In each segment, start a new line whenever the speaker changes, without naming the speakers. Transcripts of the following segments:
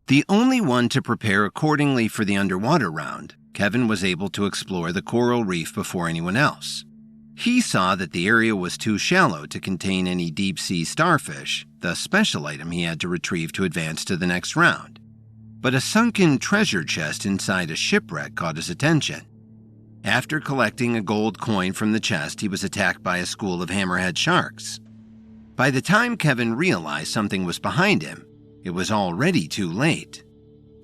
The only one to prepare accordingly for the underwater round, Kevin was able to explore the coral reef before anyone else. He saw that the area was too shallow to contain any deep-sea starfish, the special item he had to retrieve to advance to the next round. But a sunken treasure chest inside a shipwreck caught his attention. After collecting a gold coin from the chest, he was attacked by a school of hammerhead sharks. By the time Kevin realized something was behind him, it was already too late.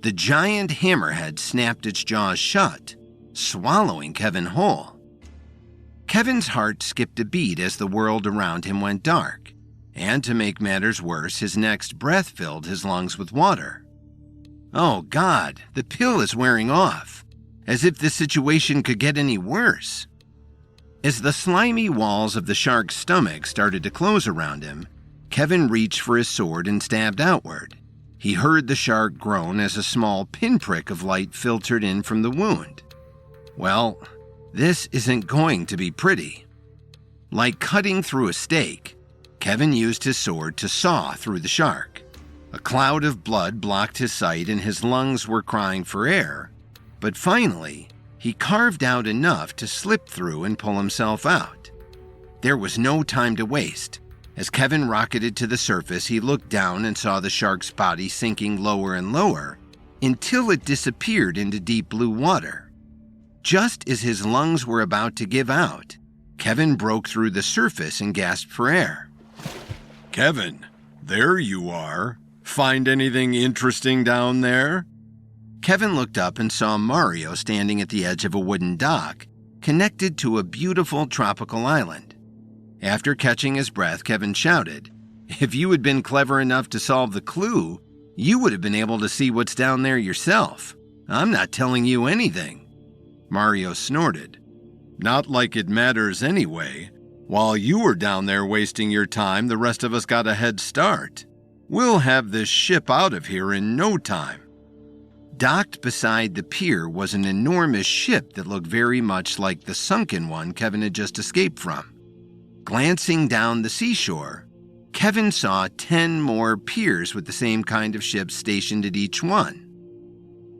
The giant hammerhead snapped its jaws shut, swallowing Kevin whole. Kevin's heart skipped a beat as the world around him went dark, and to make matters worse, his next breath filled his lungs with water. Oh God, the pill is wearing off, as if the situation could get any worse. As the slimy walls of the shark's stomach started to close around him, Kevin reached for his sword and stabbed outward. He heard the shark groan as a small pinprick of light filtered in from the wound. Well, this isn't going to be pretty. Like cutting through a steak, Kevin used his sword to saw through the shark. A cloud of blood blocked his sight and his lungs were crying for air, but finally, he carved out enough to slip through and pull himself out. There was no time to waste. As Kevin rocketed to the surface, he looked down and saw the shark's body sinking lower and lower until it disappeared into deep blue water. Just as his lungs were about to give out, Kevin broke through the surface and gasped for air.
Kevin, there you are. Find anything interesting down there?
Kevin looked up and saw Mario standing at the edge of a wooden dock, connected to a beautiful tropical island. After catching his breath, Kevin shouted, "If you had been clever enough to solve the clue, you would have been able to see what's down there yourself. I'm not telling you anything."
Mario snorted. Not like it matters anyway. While you were down there wasting your time, the rest of us got a head start. We'll have this ship out of here in no time.
Docked beside the pier was an enormous ship that looked very much like the sunken one Kevin had just escaped from. Glancing down the seashore, Kevin saw 10 more piers with the same kind of ships stationed at each one.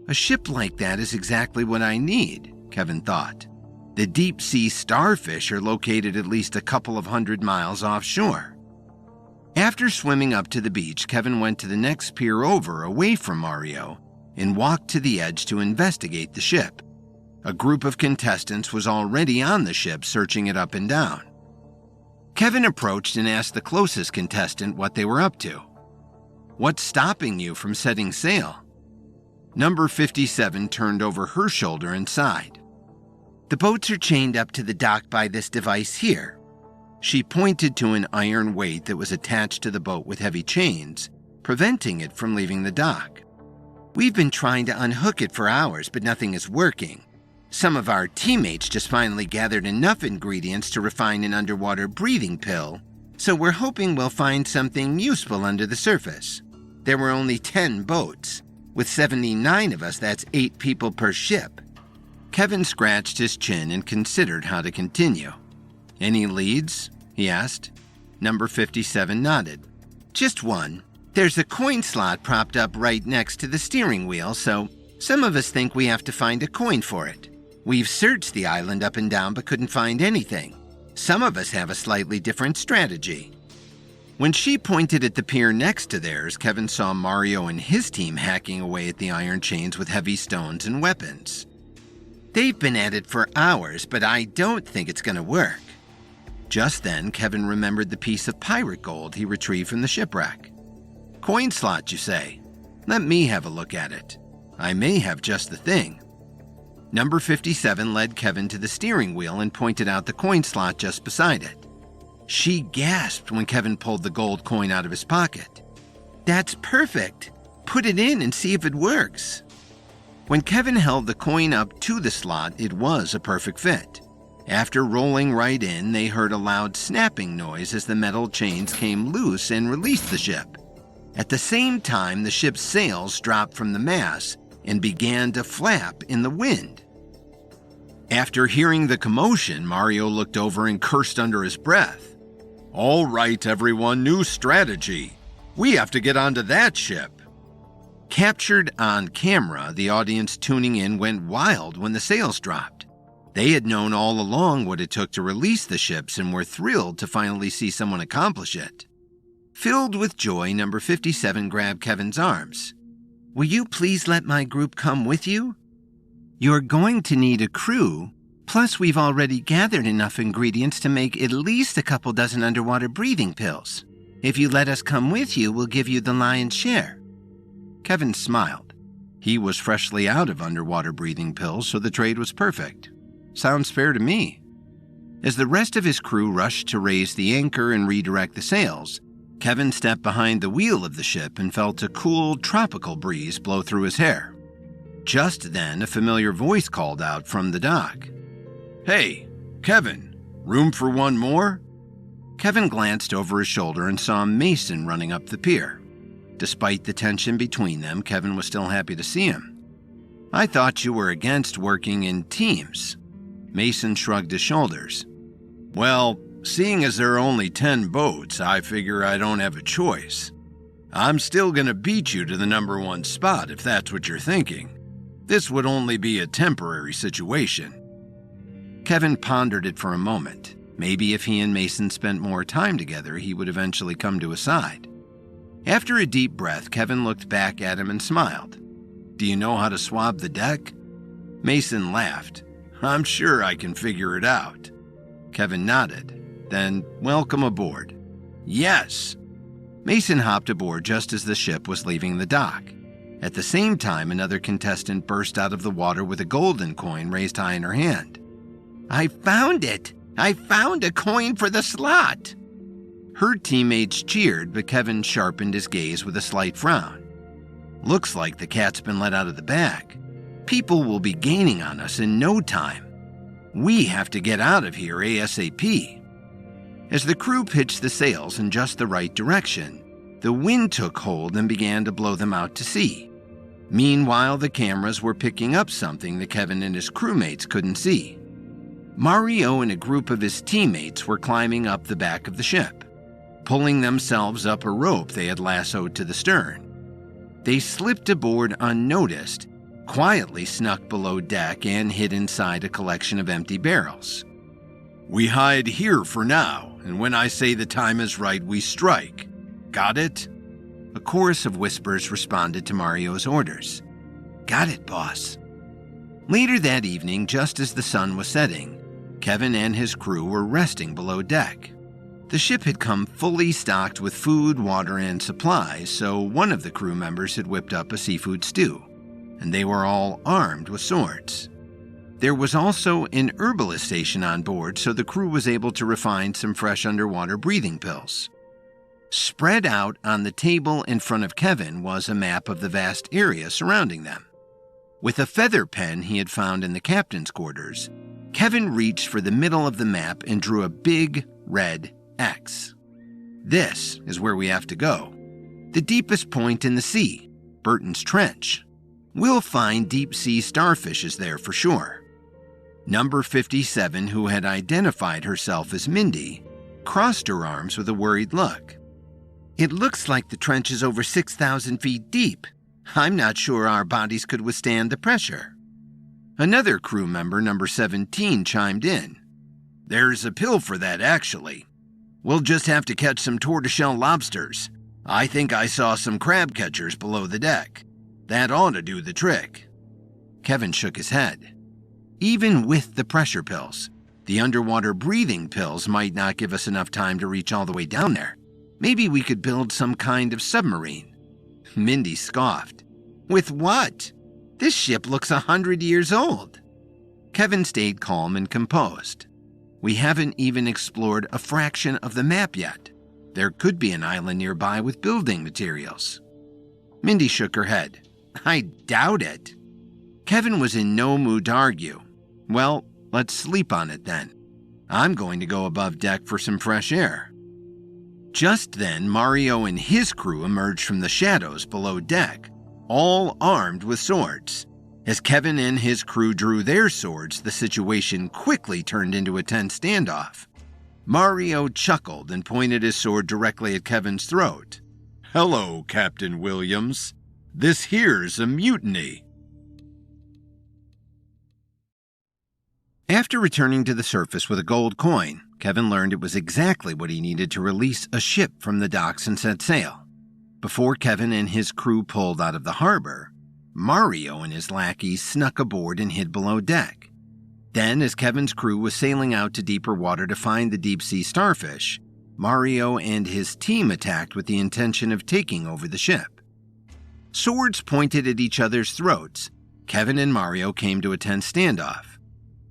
A ship like that is exactly what I need, Kevin thought. The deep-sea starfish are located at least a couple of 100 miles offshore. After swimming up to the beach, Kevin went to the next pier over, away from Mario, and walked to the edge to investigate the ship. A group of contestants was already on the ship, searching it up and down. Kevin approached and asked the closest contestant what they were up to. "What's stopping you from setting sail?" Number 57 turned over her shoulder and sighed. "The boats are chained up to the dock by this device here." She pointed to an iron weight that was attached to the boat with heavy chains, preventing it from leaving the dock. "We've been trying to unhook it for hours, but nothing is working. Some of our teammates just finally gathered enough ingredients to refine an underwater breathing pill, so we're hoping we'll find something useful under the surface. There were only 10 boats. With 79 of us, that's 8 people per ship." Kevin scratched his chin and considered how to continue. "Any leads?" he asked. Number 57 nodded. "Just one. There's a coin slot propped up right next to the steering wheel, so some of us think we have to find a coin for it. We've searched the island up and down but couldn't find anything. Some of us have a slightly different strategy." When she pointed at the pier next to theirs, Kevin saw Mario and his team hacking away at the iron chains with heavy stones and weapons. "They've been at it for hours, but I don't think it's going to work." Just then, Kevin remembered the piece of pirate gold he retrieved from the shipwreck. "Coin slot, you say? Let me have a look at it. I may have just the thing." Number 57 led Kevin to the steering wheel and pointed out the coin slot just beside it. She gasped when Kevin pulled the gold coin out of his pocket. "That's perfect. Put it in and see if it works." When Kevin held the coin up to the slot, it was a perfect fit. After rolling right in, they heard a loud snapping noise as the metal chains came loose and released the ship. At the same time, the ship's sails dropped from the mast and began to flap in the wind. After hearing the commotion, Mario looked over and cursed under his breath.
"All right, everyone, new strategy. We have to get onto that ship."
Captured on camera, the audience tuning in went wild when the sails dropped. They had known all along what it took to release the ships and were thrilled to finally see someone accomplish it. Filled with joy, number 57 grabbed Kevin's arms. "Will you please let my group come with you? You're going to need a crew, plus we've already gathered enough ingredients to make at least a couple dozen underwater breathing pills. If you let us come with you, we'll give you the lion's share." Kevin smiled. He was freshly out of underwater breathing pills, so the trade was perfect. Sounds fair to me. As the rest of his crew rushed to raise the anchor and redirect the sails, Kevin stepped behind the wheel of the ship and felt a cool, tropical breeze blow through his hair. Just then, a familiar voice called out from the dock.
"Hey, Kevin, room for one more?"
Kevin glanced over his shoulder and saw Mason running up the pier. Despite the tension between them, Kevin was still happy to see him. "I thought you were against working in teams." Mason shrugged his shoulders.
"Well, seeing as there are only 10 boats, I figure I don't have a choice. I'm still gonna beat you to the number 1 spot if that's what you're thinking. This would only be a temporary situation."
Kevin pondered it for a moment. Maybe if he and Mason spent more time together, he would eventually come to his side. After a deep breath, Kevin looked back at him and smiled. "Do you know how to swab the deck?" Mason laughed.
"I'm sure I can figure it out."
Kevin nodded. "Then welcome aboard."
"Yes."
Mason hopped aboard just as the ship was leaving the dock. At the same time, another contestant burst out of the water with a golden coin raised high in her hand. "I found it! I found a coin for the slot!" Her teammates cheered, but Kevin sharpened his gaze with a slight frown. "Looks like the cat's been let out of the bag. People will be gaining on us in no time. We have to get out of here ASAP." As the crew pitched the sails in just the right direction, the wind took hold and began to blow them out to sea. Meanwhile, the cameras were picking up something that Kevin and his crewmates couldn't see. Mario and a group of his teammates were climbing up the back of the ship, pulling themselves up a rope they had lassoed to the stern. They slipped aboard unnoticed, quietly snuck below deck, and hid inside a collection of empty barrels.
"We hide here for now, and when I say the time is right, we strike. Got it?"
A chorus of whispers responded to Mario's orders. "Got it, boss." Later that evening, just as the sun was setting, Kevin and his crew were resting below deck. The ship had come fully stocked with food, water, and supplies, so one of the crew members had whipped up a seafood stew, and they were all armed with swords. There was also an herbalist station on board, so the crew was able to refine some fresh underwater breathing pills. Spread out on the table in front of Kevin was a map of the vast area surrounding them. With a feather pen he had found in the captain's quarters, Kevin reached for the middle of the map and drew a big red X. "This is where we have to go. The deepest point in the sea, Burton's Trench. We'll find deep-sea starfishes there for sure." Number 57, who had identified herself as Mindy, crossed her arms with a worried look. "It looks like the trench is over 6,000 feet deep. I'm not sure our bodies could withstand the pressure." Another crew member, number 17, chimed in.
"There's a pill for that, actually. We'll just have to catch some tortoiseshell lobsters. I think I saw some crab catchers below the deck. That ought to do the trick."
Kevin shook his head. Even with the pressure pills, the underwater breathing pills might not give us enough time to reach all the way down there. Maybe we could build some kind of submarine. Mindy scoffed. "With what? This ship looks 100 years old." Kevin stayed calm and composed. "We haven't even explored a fraction of the map yet. There could be an island nearby with building materials." Mindy shook her head. "I doubt it." Kevin was in no mood to argue. "Well, let's sleep on it then. I'm going to go above deck for some fresh air." Just then, Mario and his crew emerged from the shadows below deck, all armed with swords. As Kevin and his crew drew their swords, the situation quickly turned into a tense standoff. Mario chuckled and pointed his sword directly at Kevin's throat.
"Hello, Captain Williams. This here's a mutiny.
After returning to the surface with a gold coin, Kevin learned it was exactly what he needed to release a ship from the docks and set sail. Before Kevin and his crew pulled out of the harbor, Mario and his lackeys snuck aboard and hid below deck. Then, as Kevin's crew was sailing out to deeper water to find the deep-sea starfish, Mario and his team attacked with the intention of taking over the ship. Swords pointed at each other's throats, Kevin and Mario came to a tense standoff.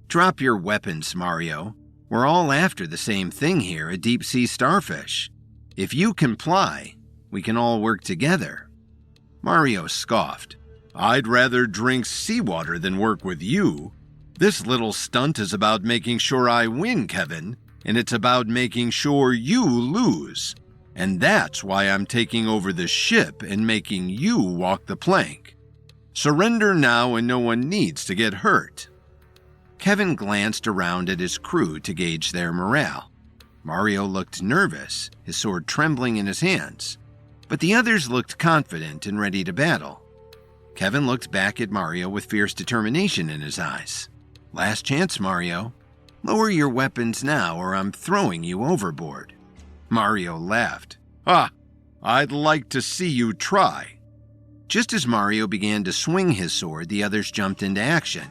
"Drop your weapons, Mario. We're all after the same thing here, a deep-sea starfish. If you comply, we can all work together." Mario scoffed.
"I'd rather drink seawater than work with you. This little stunt is about making sure I win, Kevin, and it's about making sure you lose. And that's why I'm taking over the ship and making you walk the plank. Surrender now and no one needs to get hurt."
Kevin glanced around at his crew to gauge their morale. Mario looked nervous, his sword trembling in his hands, but the others looked confident and ready to battle. Kevin looked back at Mario with fierce determination in his eyes. "Last chance, Mario. Lower your weapons now or I'm throwing you overboard." Mario laughed.
I'd like to see you try."
Just as Mario began to swing his sword, the others jumped into action.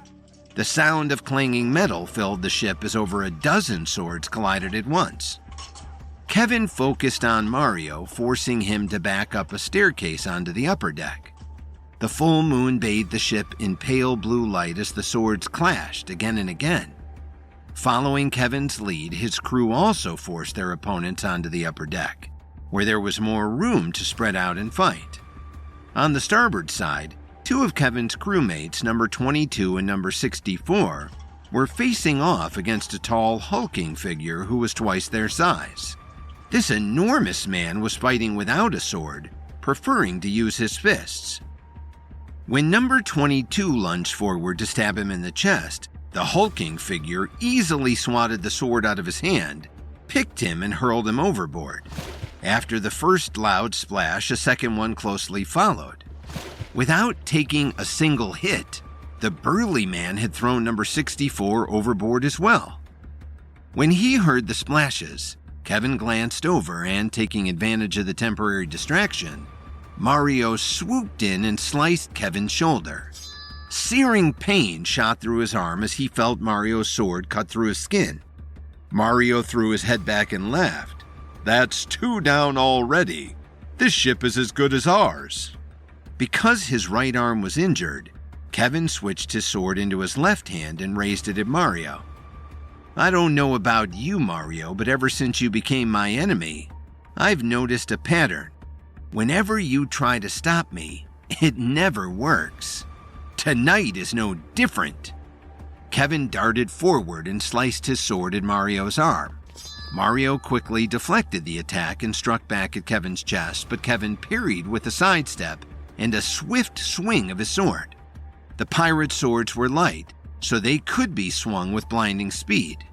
The sound of clanging metal filled the ship as over a dozen swords collided at once. Kevin focused on Mario, forcing him to back up a staircase onto the upper deck. The full moon bathed the ship in pale blue light as the swords clashed again and again. Following Kevin's lead, his crew also forced their opponents onto the upper deck, where there was more room to spread out and fight. On the starboard side, two of Kevin's crewmates, number 22 and number 64, were facing off against a tall, hulking figure who was twice their size. This enormous man was fighting without a sword, preferring to use his fists. When number 22 lunged forward to stab him in the chest, the hulking figure easily swatted the sword out of his hand, picked him, and hurled him overboard. After the first loud splash, a second one closely followed. Without taking a single hit, the burly man had thrown number 64 overboard as well. When he heard the splashes, Kevin glanced over and, taking advantage of the temporary distraction, Mario swooped in and sliced Kevin's shoulder. Searing pain shot through his arm as he felt Mario's sword cut through his skin.
Mario threw his head back and laughed. "That's 2 down already. This ship is as good as ours."
Because his right arm was injured, Kevin switched his sword into his left hand and raised it at Mario. "I don't know about you, Mario, but ever since you became my enemy, I've noticed a pattern. Whenever you try to stop me, it never works. Tonight is no different." Kevin darted forward and sliced his sword at Mario's arm. Mario quickly deflected the attack and struck back at Kevin's chest, but Kevin parried with a sidestep and a swift swing of his sword. The pirate swords were light, so they could be swung with blinding speed.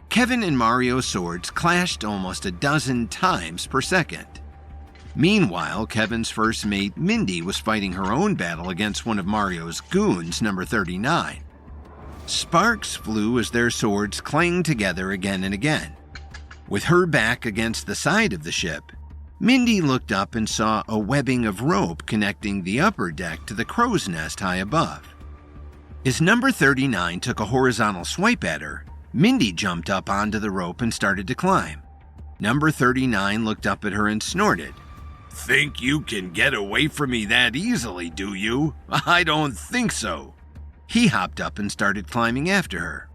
Kevin and Mario's swords clashed almost a dozen times per second. Meanwhile, Kevin's first mate, Mindy, was fighting her own battle against one of Mario's goons, number 39. Sparks flew as their swords clanged together again and again. With her back against the side of the ship, Mindy looked up and saw a webbing of rope connecting the upper deck to the crow's nest high above. As number 39 took a horizontal swipe at her, Mindy jumped up onto the rope and started to climb. Number 39 looked up at her and snorted.
"Think you can get away from me that easily, do you? I don't think so."
He hopped up and started climbing after her.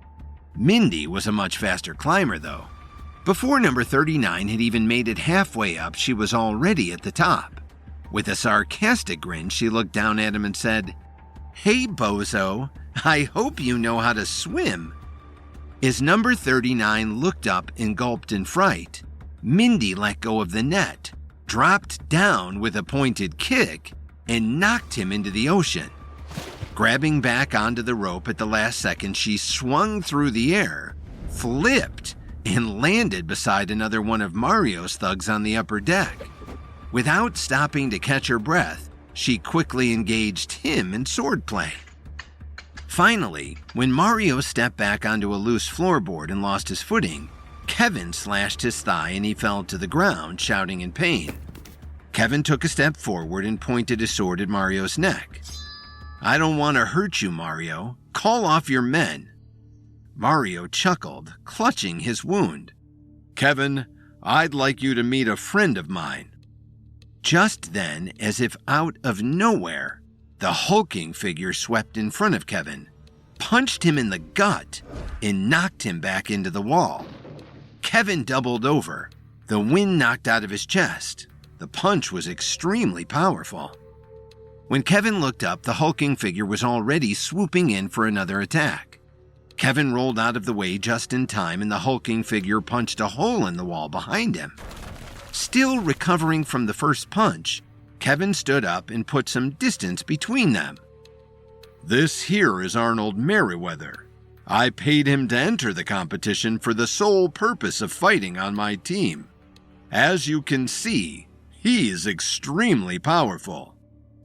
Mindy was a much faster climber, though. Before number 39 had even made it halfway up, she was already at the top. With a sarcastic grin, she looked down at him and said, "Hey, bozo, I hope you know how to swim." As number 39 looked up and gulped in fright, Mindy let go of the net, dropped down with a pointed kick, and knocked him into the ocean. Grabbing back onto the rope at the last second, she swung through the air, flipped, and landed beside another one of Mario's thugs on the upper deck. Without stopping to catch her breath, she quickly engaged him in swordplay. Finally, when Mario stepped back onto a loose floorboard and lost his footing, Kevin slashed his thigh and he fell to the ground, shouting in pain. Kevin took a step forward and pointed his sword at Mario's neck. "I don't want to hurt you, Mario. Call off your men." Mario chuckled, clutching his wound. "Kevin, I'd like you to meet a friend of mine." Just then, as if out of nowhere, the hulking figure swept in front of Kevin, punched him in the gut, and knocked him back into the wall. Kevin doubled over, the wind knocked out of his chest. The punch was extremely powerful. When Kevin looked up, the hulking figure was already swooping in for another attack. Kevin rolled out of the way just in time, and the hulking figure punched a hole in the wall behind him. Still recovering from the first punch, Kevin stood up and put some distance between them. "This here is Arnold Merriweather. I paid him to enter the competition for the sole purpose of fighting on my team. As you can see, he is extremely powerful.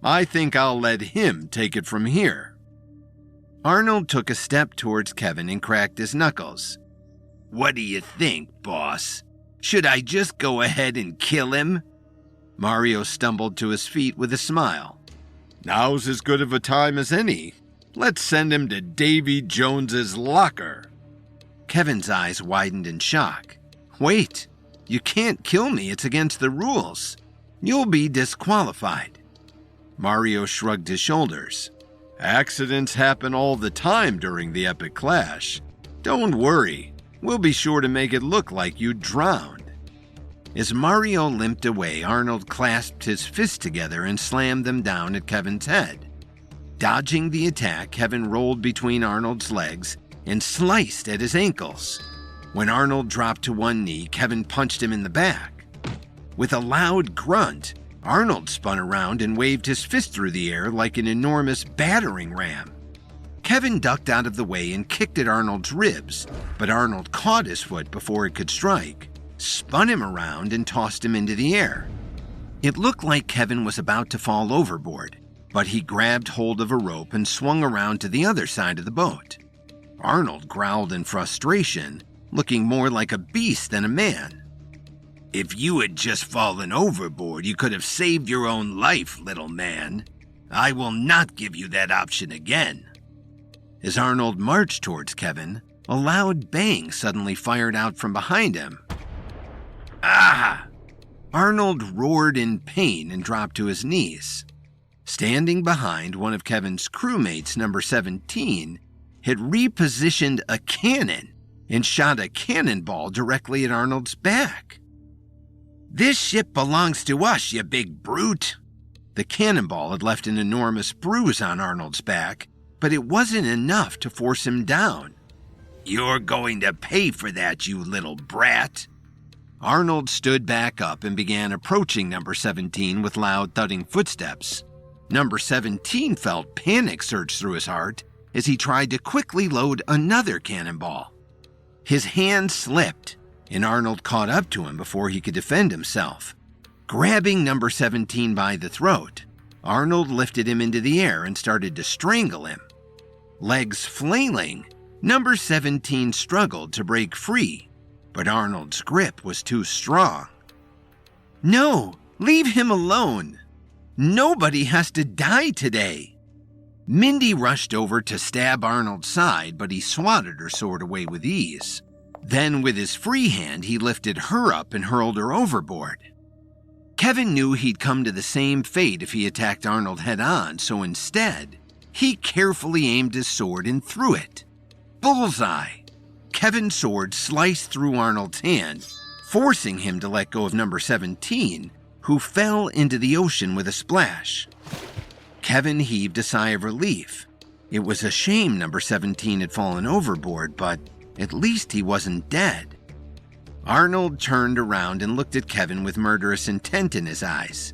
I think I'll let him take it from here." Arnold took a step towards Kevin and cracked his knuckles. "What do you think, boss? Should I just go ahead and kill him?" Mario stumbled to his feet with a smile. "Now's as good of a time as any. Let's send him to Davy Jones's locker." Kevin's eyes widened in shock. "Wait, you can't kill me. It's against the rules. You'll be disqualified." Mario shrugged his shoulders. "Accidents happen all the time during the epic clash. Don't worry, we'll be sure to make it look like you drowned." As Mario limped away, Arnold clasped his fists together and slammed them down at Kevin's head. Dodging the attack, Kevin rolled between Arnold's legs and sliced at his ankles. When Arnold dropped to one knee, Kevin punched him in the back. With a loud grunt, Arnold spun around and waved his fist through the air like an enormous battering ram. Kevin ducked out of the way and kicked at Arnold's ribs, but Arnold caught his foot before it could strike, spun him around, and tossed him into the air. It looked like Kevin was about to fall overboard, but he grabbed hold of a rope and swung around to the other side of the boat. Arnold growled in frustration, looking more like a beast than a man. "If you had just fallen overboard, you could have saved your own life, little man. I will not give you that option again." As Arnold marched towards Kevin, a loud bang suddenly fired out from behind him. "Ah!" Arnold roared in pain and dropped to his knees. Standing behind one of Kevin's crewmates, number 17, had repositioned a cannon and shot a cannonball directly at Arnold's back. "This ship belongs to us, you big brute." The cannonball had left an enormous bruise on Arnold's back, but it wasn't enough to force him down. "You're going to pay for that, you little brat." Arnold stood back up and began approaching number 17 with loud thudding footsteps. Number 17 felt panic surge through his heart as he tried to quickly load another cannonball. His hand slipped, and Arnold caught up to him before he could defend himself. Grabbing number 17 by the throat, Arnold lifted him into the air and started to strangle him. Legs flailing, number 17 struggled to break free, but Arnold's grip was too strong. "No, leave him alone. Nobody has to die today." Mindy rushed over to stab Arnold's side, but he swatted her sword away with ease. Then, with his free hand, he lifted her up and hurled her overboard. Kevin knew he'd come to the same fate if he attacked Arnold head-on, so instead, he carefully aimed his sword and threw it. Bullseye! Kevin's sword sliced through Arnold's hand, forcing him to let go of number 17, who fell into the ocean with a splash. Kevin heaved a sigh of relief. It was a shame number 17 had fallen overboard, but at least he wasn't dead. Arnold turned around and looked at Kevin with murderous intent in his eyes.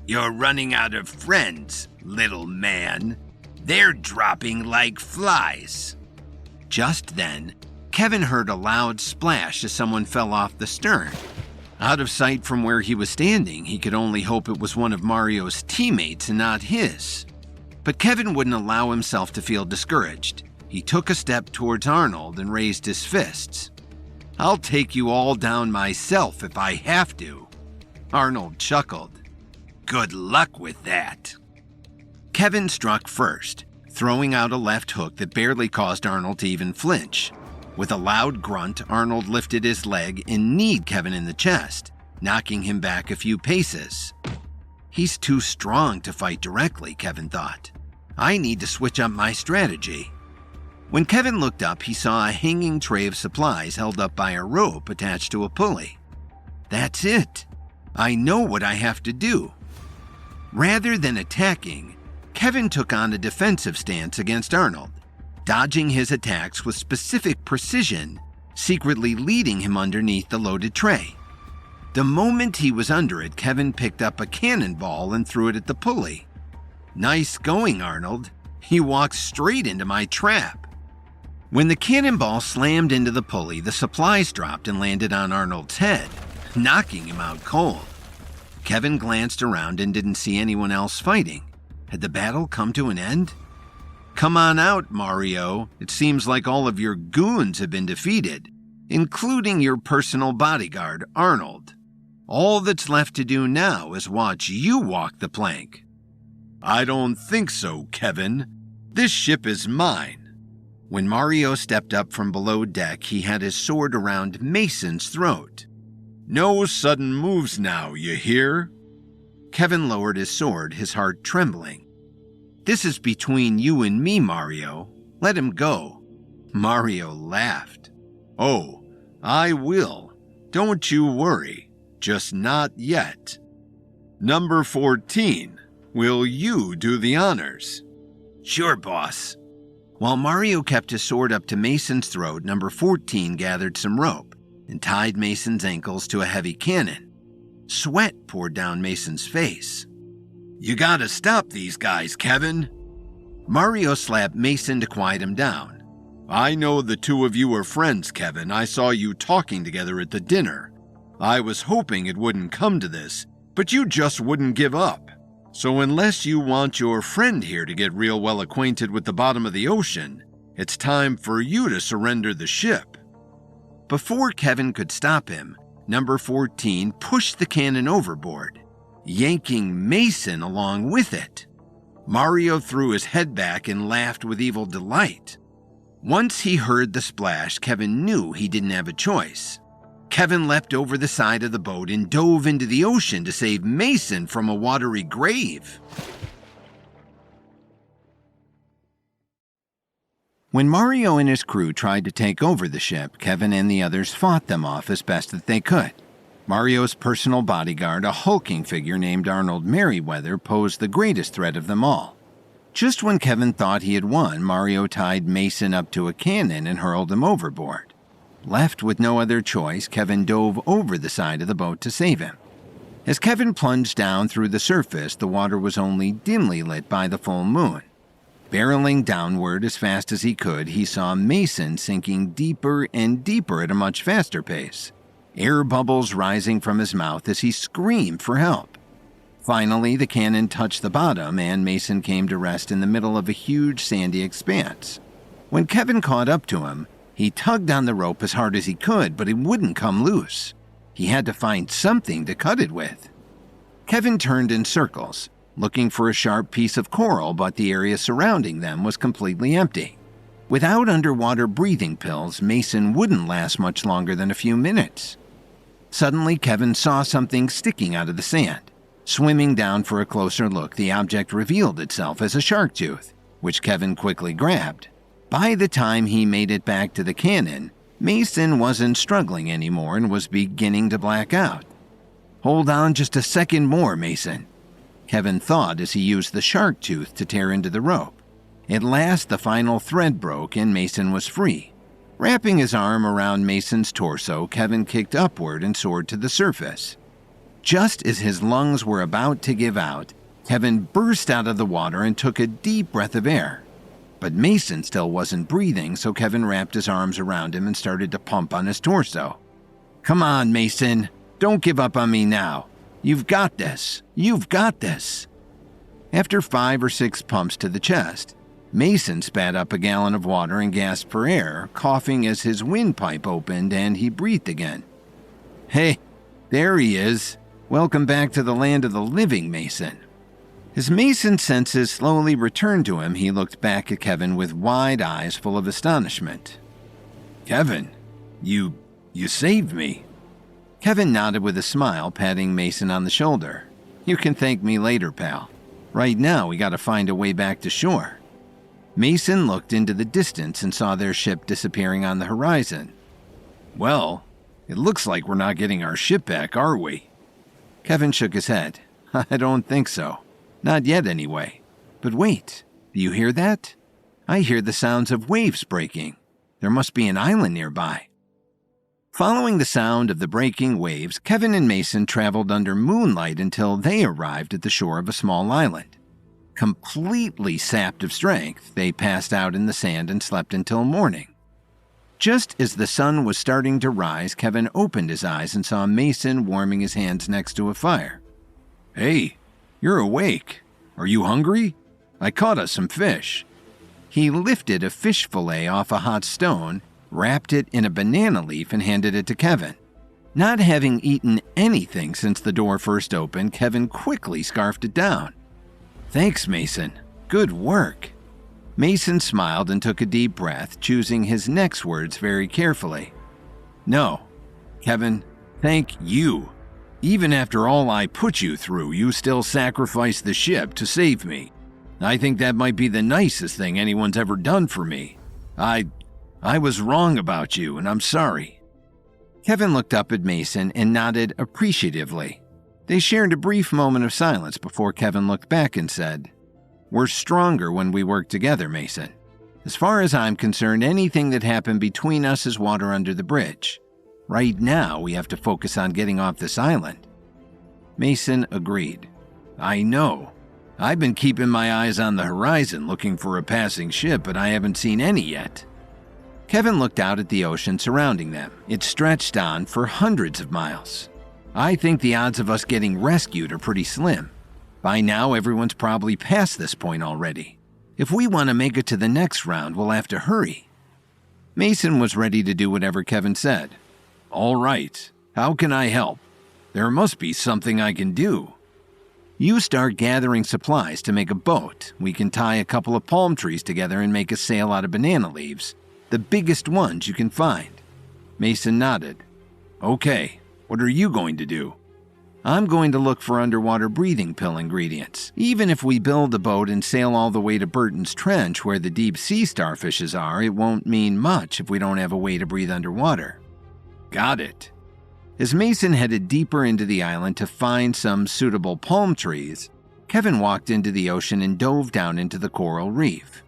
"You're running out of friends, little man. They're dropping like flies." Just then, Kevin heard a loud splash as someone fell off the stern. Out of sight from where he was standing, he could only hope it was one of Mario's teammates and not his. But Kevin wouldn't allow himself to feel discouraged. He took a step towards Arnold and raised his fists. "I'll take you all down myself if I have to." Arnold chuckled. "Good luck with that." Kevin struck first, throwing out a left hook that barely caused Arnold to even flinch. With a loud grunt, Arnold lifted his leg and kneed Kevin in the chest, knocking him back a few paces. He's too strong to fight directly, Kevin thought. I need to switch up my strategy. When Kevin looked up, he saw a hanging tray of supplies held up by a rope attached to a pulley. That's it. I know what I have to do. Rather than attacking, Kevin took on a defensive stance against Arnold, dodging his attacks with specific precision, secretly leading him underneath the loaded tray. The moment he was under it, Kevin picked up a cannonball and threw it at the pulley. Nice going, Arnold. You walked straight into my trap. When the cannonball slammed into the pulley, the supplies dropped and landed on Arnold's head, knocking him out cold. Kevin glanced around and didn't see anyone else fighting. Had the battle come to an end? Come on out, Mario. It seems like all of your goons have been defeated, including your personal bodyguard, Arnold. All that's left to do now is watch you walk the plank. I don't think so, Kevin. This ship is mine. When Mario stepped up from below deck, he had his sword around Mason's throat. No sudden moves now, you hear? Kevin lowered his sword, his heart trembling. This is between you and me, Mario. Let him go. Mario laughed. Oh, I will. Don't you worry. Just not yet. Number 14. Will you do the honors? Sure, boss. While Mario kept his sword up to Mason's throat, number 14 gathered some rope and tied Mason's ankles to a heavy cannon. Sweat poured down Mason's face. You gotta stop these guys, Kevin. Mario slapped Mason to quiet him down. I know the two of you are friends, Kevin. I saw you talking together at the dinner. I was hoping it wouldn't come to this, but you just wouldn't give up. So unless you want your friend here to get real well acquainted with the bottom of the ocean, it's time for you to surrender the ship. Before Kevin could stop him, number 14 pushed the cannon overboard, yanking Mason along with it. Mario threw his head back and laughed with evil delight. Once he heard the splash, Kevin knew he didn't have a choice. Kevin leapt over the side of the boat and dove into the ocean to save Mason from a watery grave. When Mario and his crew tried to take over the ship, Kevin and the others fought them off as best that they could. Mario's personal bodyguard, a hulking figure named Arnold Merriweather, posed the greatest threat of them all. Just when Kevin thought he had won, Mario tied Mason up to a cannon and hurled him overboard. Left with no other choice, Kevin dove over the side of the boat to save him. As Kevin plunged down through the surface, the water was only dimly lit by the full moon. Barreling downward as fast as he could, he saw Mason sinking deeper and deeper at a much faster pace, air bubbles rising from his mouth as he screamed for help. Finally, the cannon touched the bottom and Mason came to rest in the middle of a huge sandy expanse. When Kevin caught up to him, he tugged on the rope as hard as he could, but it wouldn't come loose. He had to find something to cut it with. Kevin turned in circles, looking for a sharp piece of coral, but the area surrounding them was completely empty. Without underwater breathing pills, Mason wouldn't last much longer than a few minutes. Suddenly, Kevin saw something sticking out of the sand. Swimming down for a closer look, the object revealed itself as a shark tooth, which Kevin quickly grabbed. By the time he made it back to the cannon, Mason wasn't struggling anymore and was beginning to black out. Hold on just a second more, Mason, Kevin thought as he used the shark tooth to tear into the rope. At last, the final thread broke and Mason was free. Wrapping his arm around Mason's torso, Kevin kicked upward and soared to the surface. Just as his lungs were about to give out, Kevin burst out of the water and took a deep breath of air. But Mason still wasn't breathing, so Kevin wrapped his arms around him and started to pump on his torso. Come on, Mason. Don't give up on me now. You've got this. You've got this." After 5 or 6 pumps to the chest, Mason spat up a gallon of water and gasped for air, coughing as his windpipe opened and he breathed again. "Hey, there he is. Welcome back to the land of the living, Mason." As Mason's senses slowly returned to him, he looked back at Kevin with wide eyes full of astonishment. "Kevin, you saved me." Kevin nodded with a smile, patting Mason on the shoulder. "You can thank me later, pal. Right now, we gotta find a way back to shore." Mason looked into the distance and saw their ship disappearing on the horizon. "Well, it looks like we're not getting our ship back, are we?" Kevin shook his head. "I don't think so. Not yet, anyway. But wait, do you hear that? I hear the sounds of waves breaking. There must be an island nearby." Following the sound of the breaking waves, Kevin and Mason traveled under moonlight until they arrived at the shore of a small island. Completely sapped of strength, they passed out in the sand and slept until morning. Just as the sun was starting to rise, Kevin opened his eyes and saw Mason warming his hands next to a fire. "Hey, you're awake. Are you hungry? I caught us some fish." He lifted a fish fillet off a hot stone, wrapped it in a banana leaf, and handed it to Kevin. Not having eaten anything since the door first opened, Kevin quickly scarfed it down. "Thanks, Mason. Good work." Mason smiled and took a deep breath, choosing his next words very carefully. "No, Kevin, thank you. Even after all I put you through, you still sacrificed the ship to save me. I think that might be the nicest thing anyone's ever done for me. I was wrong about you, and I'm sorry." Kevin looked up at Mason and nodded appreciatively. They shared a brief moment of silence before Kevin looked back and said, "We're stronger when we work together, Mason. As far as I'm concerned, anything that happened between us is water under the bridge. Right now, we have to focus on getting off this island." Mason agreed. "I know. I've been keeping my eyes on the horizon looking for a passing ship, but I haven't seen any yet." Kevin looked out at the ocean surrounding them. It stretched on for hundreds of miles. "I think the odds of us getting rescued are pretty slim. By now, everyone's probably past this point already. If we want to make it to the next round, we'll have to hurry." Mason was ready to do whatever Kevin said. "All right. How can I help? There must be something I can do." "You start gathering supplies to make a boat. We can tie a couple of palm trees together and make a sail out of banana leaves. The biggest ones you can find." Mason nodded. "Okay, what are you going to do?" "I'm going to look for underwater breathing pill ingredients. Even if we build a boat and sail all the way to Burton's Trench where the deep sea starfishes are, it won't mean much if we don't have a way to breathe underwater." "Got it." As Mason headed deeper into the island to find some suitable palm trees, Kevin walked into the ocean and dove down into the coral reef.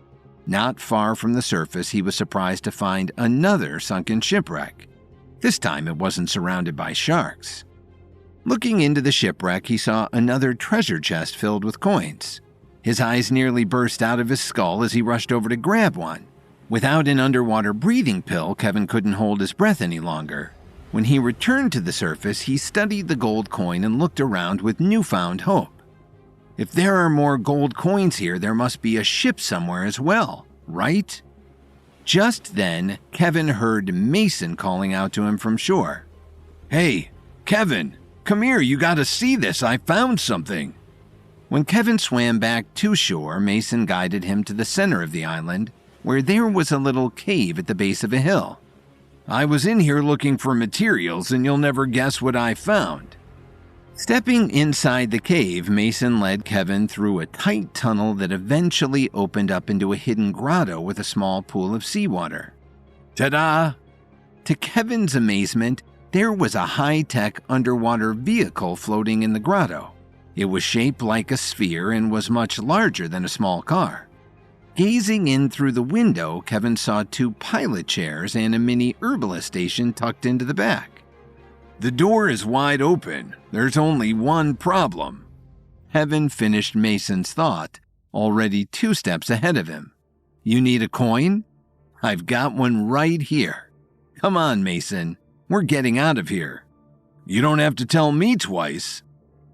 Not far from the surface, he was surprised to find another sunken shipwreck. This time it wasn't surrounded by sharks. Looking into the shipwreck, he saw another treasure chest filled with coins. His eyes nearly burst out of his skull as he rushed over to grab one. Without an underwater breathing pill, Kevin couldn't hold his breath any longer. When he returned to the surface, he studied the gold coin and looked around with newfound hope. If there are more gold coins here, there must be a ship somewhere as well, right? Just then, Kevin heard Mason calling out to him from shore. "Hey, Kevin, come here, you gotta see this, I found something." When Kevin swam back to shore, Mason guided him to the center of the island, where there was a little cave at the base of a hill. "I was in here looking for materials, and you'll never guess what I found." Stepping inside the cave, Mason led Kevin through a tight tunnel that eventually opened up into a hidden grotto with a small pool of seawater. Ta-da! To Kevin's amazement, there was a high-tech underwater vehicle floating in the grotto. It was shaped like a sphere and was much larger than a small car. Gazing in through the window, Kevin saw 2 pilot chairs and a mini herbalist station tucked into the back. "The door is wide open. There's only one problem." Kevin finished Mason's thought, already 2 steps ahead of him. "You need a coin? I've got one right here. Come on, Mason. We're getting out of here."
You don't have to tell me twice.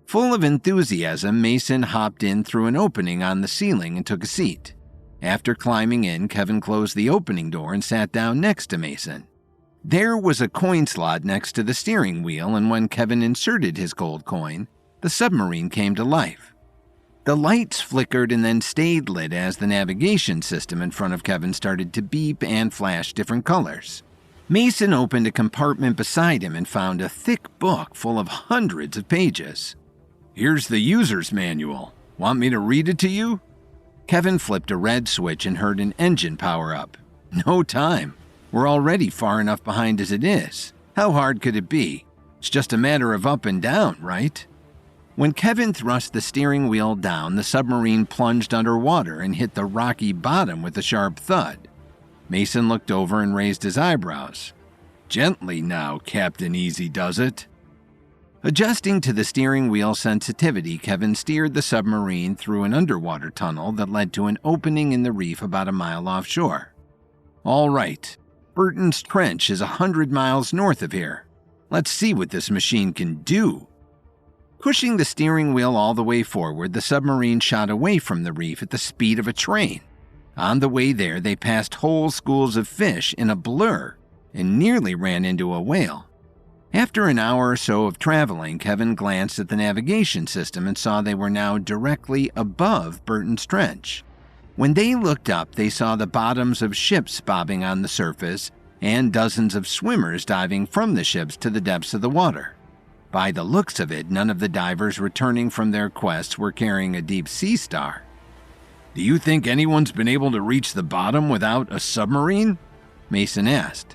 Full of enthusiasm, Mason hopped in through an opening on the ceiling and took a seat. After climbing in, Kevin closed the opening door and sat down next to Mason. There was a coin slot next to the steering wheel, and when Kevin inserted his gold coin, the submarine came to life. The lights flickered and then stayed lit as the navigation system in front of Kevin started to beep and flash different colors. Mason opened a compartment beside him and found a thick book full of hundreds of pages.
Here's the user's manual. Want me to read it to you?
Kevin flipped a red switch and heard an engine power up. No time. We're already far enough behind as it is. How hard could it be? It's just a matter of up and down, right? When Kevin thrust the steering wheel down, the submarine plunged underwater and hit the rocky bottom with a sharp thud. Mason looked over and raised his eyebrows.
Gently now, Captain Easy does it.
Adjusting to the steering wheel sensitivity, Kevin steered the submarine through an underwater tunnel that led to an opening in the reef about a mile offshore. All right, Burton's Trench is 100 miles north of here. Let's see what this machine can do. Pushing the steering wheel all the way forward, the submarine shot away from the reef at the speed of a train. On the way there, they passed whole schools of fish in a blur and nearly ran into a whale. After an hour or so of traveling, Kevin glanced at the navigation system and saw they were now directly above Burton's Trench. When they looked up, they saw the bottoms of ships bobbing on the surface and dozens of swimmers diving from the ships to the depths of the water. By the looks of it, none of the divers returning from their quests were carrying a deep sea star.
Do you think anyone's been able to reach the bottom without a submarine?
Mason asked.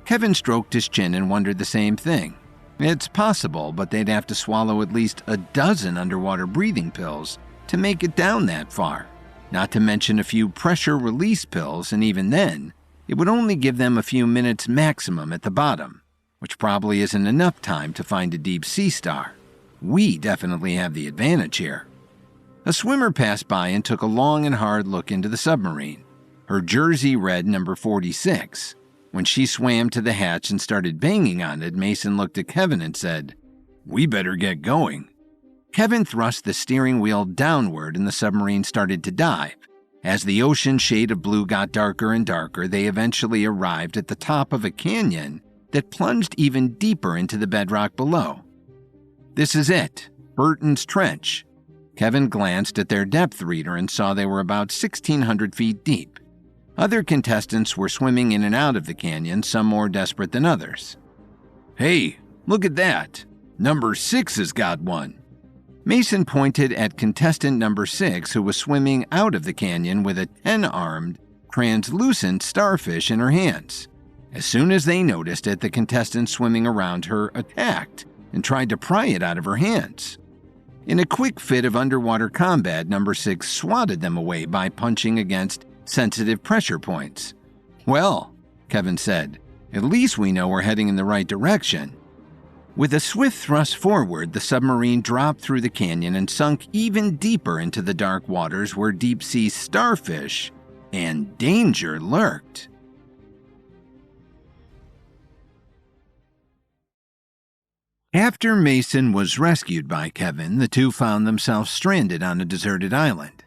Kevin stroked his chin and wondered the same thing. It's possible, but they'd have to swallow at least a dozen underwater breathing pills to make it down that far, not to mention a few pressure release pills, and even then, it would only give them a few minutes maximum at the bottom, which probably isn't enough time to find a deep sea star. We definitely have the advantage here. A swimmer passed by and took a long and hard look into the submarine. Her jersey read number 46. When she swam to the hatch and started banging on it, Mason looked at Kevin and said,
"We better get going."
Kevin thrust the steering wheel downward and the submarine started to dive. As the ocean shade of blue got darker and darker, they eventually arrived at the top of a canyon that plunged even deeper into the bedrock below. This is it, Burton's Trench. Kevin glanced at their depth reader and saw they were about 1,600 feet deep. Other contestants were swimming in and out of the canyon, some more desperate than others.
Hey, look at that. Number 6 has got one.
Mason pointed at contestant number 6, who was swimming out of the canyon with a 10-armed, translucent starfish in her hands. As soon as they noticed it, the contestants swimming around her attacked and tried to pry it out of her hands. In a quick fit of underwater combat, number 6 swatted them away by punching against sensitive pressure points. Well, Kevin said, at least we know we're heading in the right direction. With a swift thrust forward, the submarine dropped through the canyon and sunk even deeper into the dark waters where deep-sea starfish and danger lurked. After Mason was rescued by Kevin, the two found themselves stranded on a deserted island.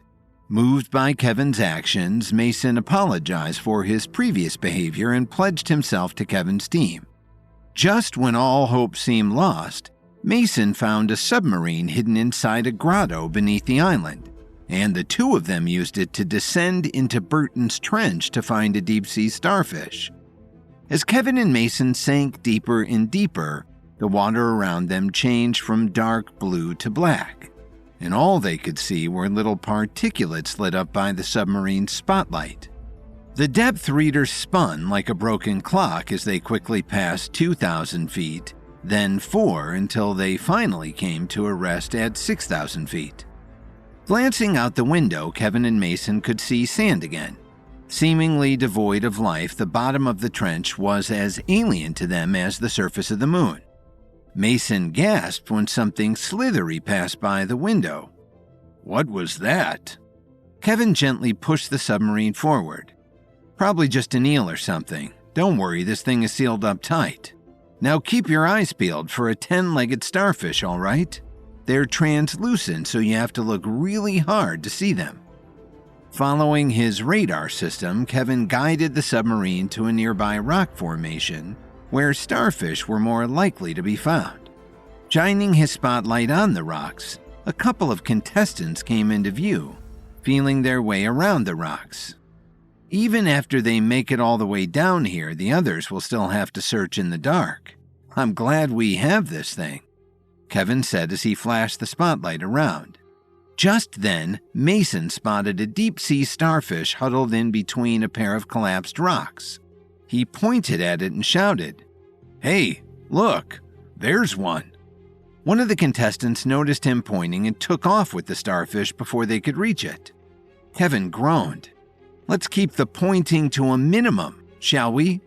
Moved by Kevin's actions, Mason apologized for his previous behavior and pledged himself to Kevin's team. Just when all hope seemed lost, Mason found a submarine hidden inside a grotto beneath the island, and the two of them used it to descend into Burton's Trench to find a deep-sea starfish. As Kevin and Mason sank deeper and deeper, the water around them changed from dark blue to black, and all they could see were little particulates lit up by the submarine's spotlight. The depth reader spun like a broken clock as they quickly passed 2,000 feet, then 4 until they finally came to a rest at 6,000 feet. Glancing out the window, Kevin and Mason could see sand again. Seemingly devoid of life, the bottom of the trench was as alien to them as the surface of the moon. Mason gasped when something slithery passed by the window.
What was that?
Kevin gently pushed the submarine forward. Probably just an eel or something. Don't worry, this thing is sealed up tight. Now keep your eyes peeled for a 10-legged starfish, all right? They're translucent, so you have to look really hard to see them. Following his radar system, Kevin guided the submarine to a nearby rock formation where starfish were more likely to be found. Shining his spotlight on the rocks, a couple of contestants came into view, feeling their way around the rocks. Even after they make it all the way down here, the others will still have to search in the dark. I'm glad we have this thing, Kevin said as he flashed the spotlight around. Just then, Mason spotted a deep-sea starfish huddled in between a pair of collapsed rocks. He pointed at it and shouted, "Hey, look, there's one." One of the contestants noticed him pointing and took off with the starfish before they could reach it. Kevin groaned. "Let's keep the pointing to a minimum, shall we?"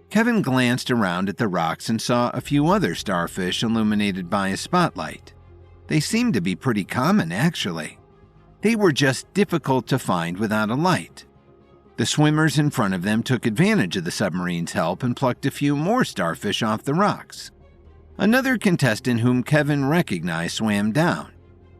Kevin glanced around at the rocks and saw a few other starfish illuminated by a spotlight. They seemed to be pretty common, actually. They were just difficult to find without a light. The swimmers in front of them took advantage of the submarine's help and plucked a few more starfish off the rocks. Another contestant whom Kevin recognized swam down.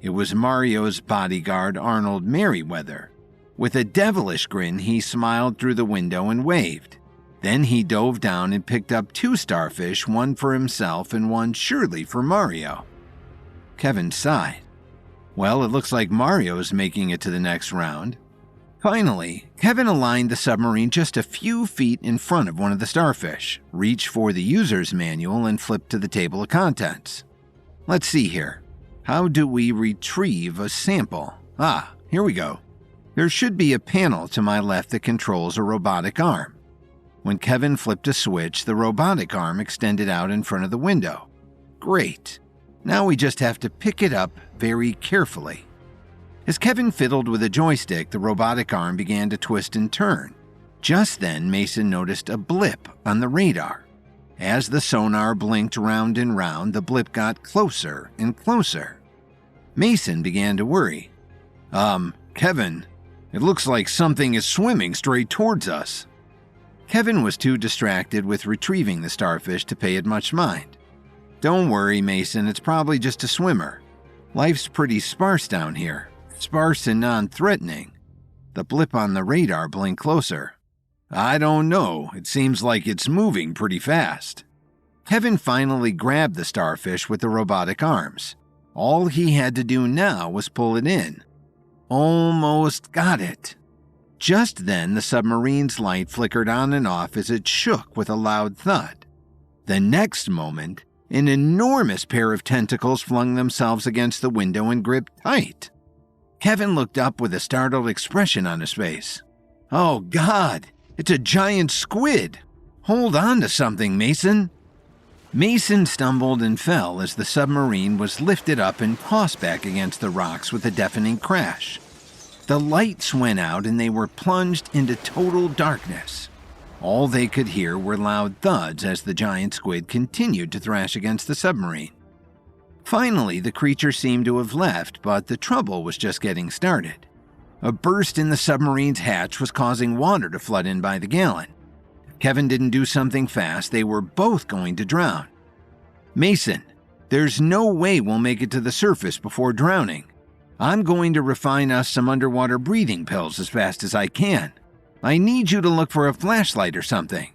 It was Mario's bodyguard, Arnold Merriweather. With a devilish grin, he smiled through the window and waved. Then he dove down and picked up 2 starfish, one for himself and one surely for Mario. Kevin sighed. Well, it looks like Mario's making it to the next round. Finally, Kevin aligned the submarine just a few feet in front of one of the starfish, reached for the user's manual, and flipped to the table of contents. Let's see here. How do we retrieve a sample? Here we go. There should be a panel to my left that controls a robotic arm. When Kevin flipped a switch, the robotic arm extended out in front of the window. Great. Now we just have to pick it up very carefully. As Kevin fiddled with a joystick, the robotic arm began to twist and turn. Just then, Mason noticed a blip on the radar. As the sonar blinked round and round, the blip got closer and closer. Mason began to worry. Kevin, it looks like something is swimming straight towards us." Kevin was too distracted with retrieving the starfish to pay it much mind. "Don't worry, Mason, it's probably just a swimmer. Life's pretty sparse down here. Sparse and non-threatening." The blip on the radar blinked closer. "I don't know. It seems like it's moving pretty fast." Kevin finally grabbed the starfish with the robotic arms. All he had to do now was pull it in. Almost got it. Just then, the submarine's light flickered on and off as it shook with a loud thud. The next moment, an enormous pair of tentacles flung themselves against the window and gripped tight. Kevin looked up with a startled expression on his face. "Oh, God, it's a giant squid! Hold on to something, Mason!" Mason stumbled and fell as the submarine was lifted up and tossed back against the rocks with a deafening crash. The lights went out and they were plunged into total darkness. All they could hear were loud thuds as the giant squid continued to thrash against the submarine. Finally, the creature seemed to have left, but the trouble was just getting started. A burst in the submarine's hatch was causing water to flood in by the gallon. If Kevin didn't do something fast, they were both going to drown. "Mason, there's no way we'll make it to the surface before drowning. I'm going to refine us some underwater breathing pills as fast as I can. I need you to look for a flashlight or something."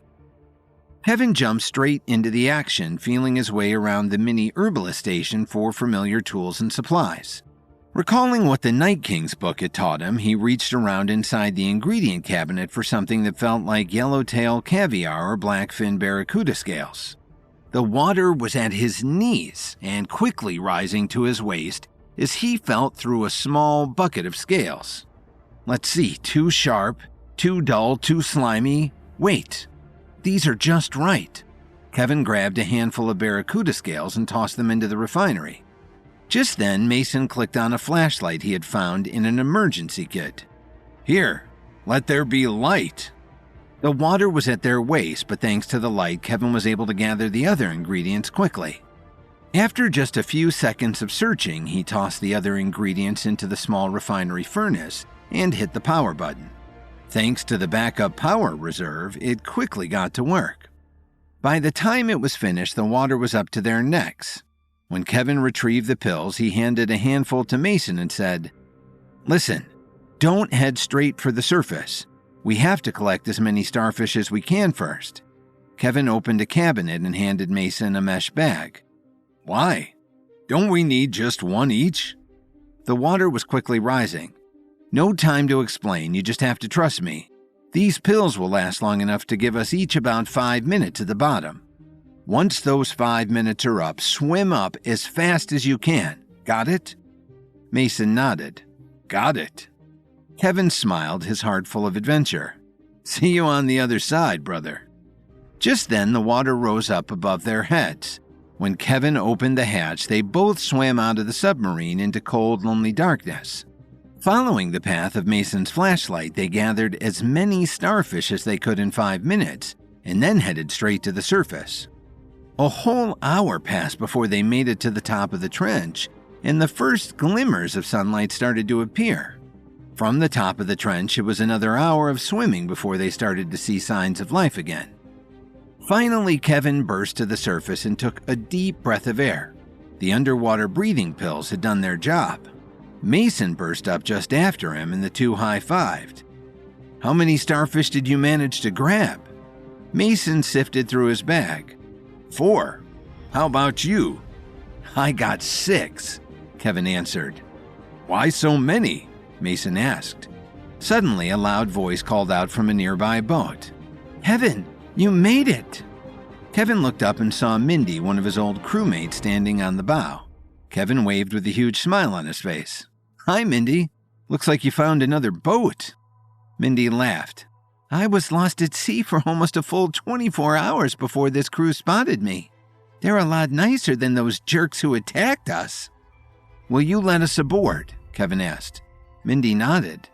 Kevin jumped straight into the action, feeling his way around the mini herbalist station for familiar tools and supplies. Recalling what the Night King's book had taught him, he reached around inside the ingredient cabinet for something that felt like yellowtail caviar or blackfin barracuda scales. The water was at his knees and quickly rising to his waist as he felt through a small bucket of scales. Let's see, too sharp, too dull, too slimy. Wait, these are just right. Kevin grabbed a handful of barracuda scales and tossed them into the refinery. Just then, Mason clicked on a flashlight he had found in an emergency kit. "Here, let there be light." The water was at their waist, but thanks to the light, Kevin was able to gather the other ingredients quickly. After just a few seconds of searching, he tossed the other ingredients into the small refinery furnace and hit the power button. Thanks to the backup power reserve, it quickly got to work. By the time it was finished, the water was up to their necks. When Kevin retrieved the pills, he handed a handful to Mason and said, "Listen, don't head straight for the surface. We have to collect as many starfish as we can first." Kevin opened a cabinet and handed Mason a mesh bag.
"Why? Don't we need just one each?"
The water was quickly rising. "No time to explain, you just have to trust me. These pills will last long enough to give us each about 5 minutes at the bottom. Once those 5 minutes are up, swim up as fast as you can. Got it?" Mason nodded.
"Got it."
Kevin smiled, his heart full of adventure. "See you on the other side, brother." Just then, the water rose up above their heads. When Kevin opened the hatch, they both swam out of the submarine into cold, lonely darkness. Following the path of Mason's flashlight, they gathered as many starfish as they could in 5 minutes, and then headed straight to the surface. A whole hour passed before they made it to the top of the trench, and the first glimmers of sunlight started to appear. From the top of the trench, it was another hour of swimming before they started to see signs of life again. Finally, Kevin burst to the surface and took a deep breath of air. The underwater breathing pills had done their job. Mason burst up just after him, and the two high-fived. "How many starfish did you manage to grab?" Mason sifted through his bag. "4. How about you?" "I got 6, Kevin answered.
"Why so many?"
Mason asked. Suddenly, a loud voice called out from a nearby boat. "Kevin, you made it!" Kevin looked up and saw Mindy, one of his old crewmates, standing on the bow. Kevin waved with a huge smile on his face. "Hi, Mindy. Looks like you found another boat." Mindy laughed. "I was lost at sea for almost a full 24 hours before this crew spotted me. They're a lot nicer than those jerks who attacked us." "Will you let us aboard?" Kevin asked. Mindy nodded.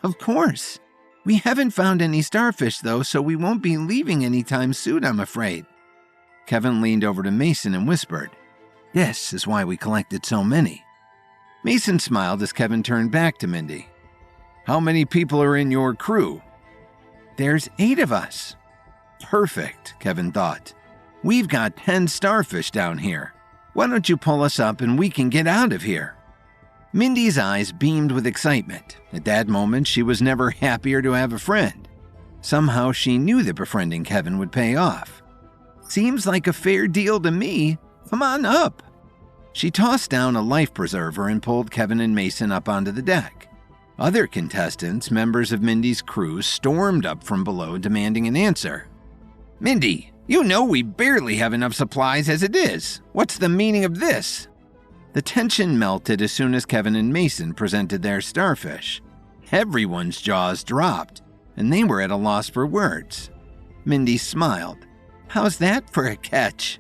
"Of course. We haven't found any starfish, though, so we won't be leaving anytime soon, I'm afraid." Kevin leaned over to Mason and whispered, "This is why we collected so many." Mason smiled as Kevin turned back to Mindy.
"How many people are in your crew?"
"There's 8 of us." "Perfect," Kevin thought. "We've got 10 starfish down here. Why don't you pull us up and we can get out of here?" Mindy's eyes beamed with excitement. At that moment, she was never happier to have a friend. Somehow she knew that befriending Kevin would pay off. "Seems like a fair deal to me. Come on up." She tossed down a life preserver and pulled Kevin and Mason up onto the deck. Other contestants, members of Mindy's crew, stormed up from below demanding an answer. "Mindy, you know we barely have enough supplies as it is. What's the meaning of this?" The tension melted as soon as Kevin and Mason presented their starfish. Everyone's jaws dropped, and they were at a loss for words. Mindy smiled. "How's that for a catch?"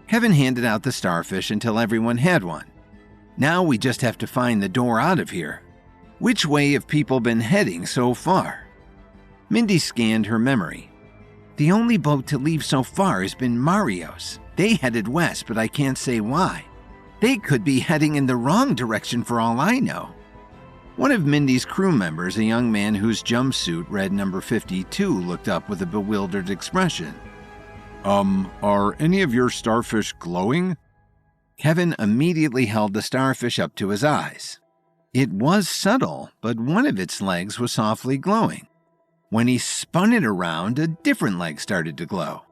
Kevin handed out the starfish until everyone had one. "Now we just have to find the door out of here. Which way have people been heading so far?" Mindy scanned her memory. "The only boat to leave so far has been Mario's. They headed west, but I can't say why. They could be heading in the wrong direction for all I know." One of Mindy's crew members, a young man whose jumpsuit read number 52, looked up with a bewildered expression.
Are any of your starfish glowing?"
Kevin immediately held the starfish up to his eyes. It was subtle, but one of its legs was softly glowing. When he spun it around, a different leg started to glow,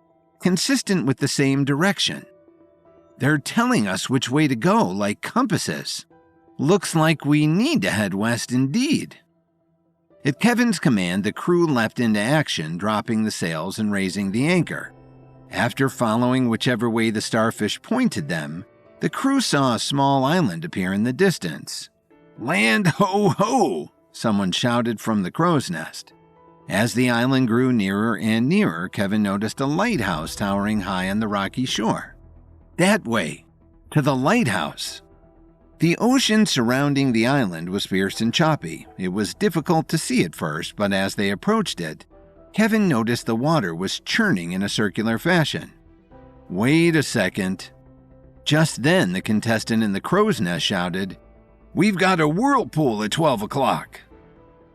consistent with the same direction. "They're telling us which way to go, like compasses. Looks like we need to head west indeed." At Kevin's command, the crew leapt into action, dropping the sails and raising the anchor. After following whichever way the starfish pointed them, the crew saw a small island appear in the distance. "Land ho ho!" someone shouted from the crow's nest. As the island grew nearer and nearer, Kevin noticed a lighthouse towering high on the rocky shore. "That way, to the lighthouse." The ocean surrounding the island was fierce and choppy. It was difficult to see at first, but as they approached it, Kevin noticed the water was churning in a circular fashion. "Wait a second." Just then, the contestant in the crow's nest shouted, "We've got a whirlpool at 12 o'clock.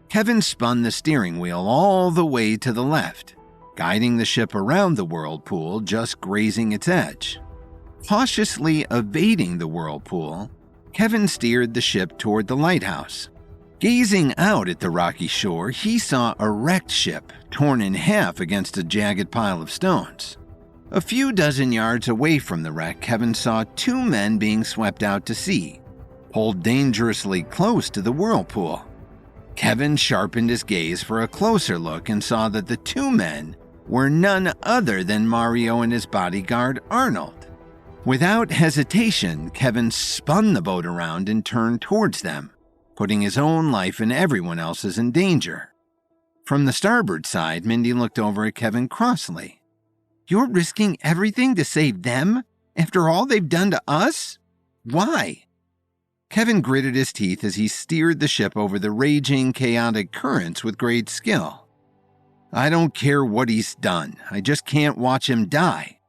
Kevin spun the steering wheel all the way to the left. guiding the ship around the whirlpool, just grazing its edge. Cautiously evading the whirlpool, Kevin steered the ship toward the lighthouse. Gazing out at the rocky shore, he saw a wrecked ship torn in half against a jagged pile of stones. A few dozen yards away from the wreck, Kevin saw two men being swept out to sea, pulled dangerously close to the whirlpool. Kevin sharpened his gaze for a closer look and saw that the two men were none other than Mario and his bodyguard, Arnold. Without hesitation, Kevin spun the boat around and turned towards them, putting his own life and everyone else's in danger. From the starboard side, Mindy looked over at Kevin crossly. "You're risking everything to save them? After all they've done to us? Why?" Kevin gritted his teeth as he steered the ship over the raging, chaotic currents with great skill. "I don't care what he's done. I just can't watch him die.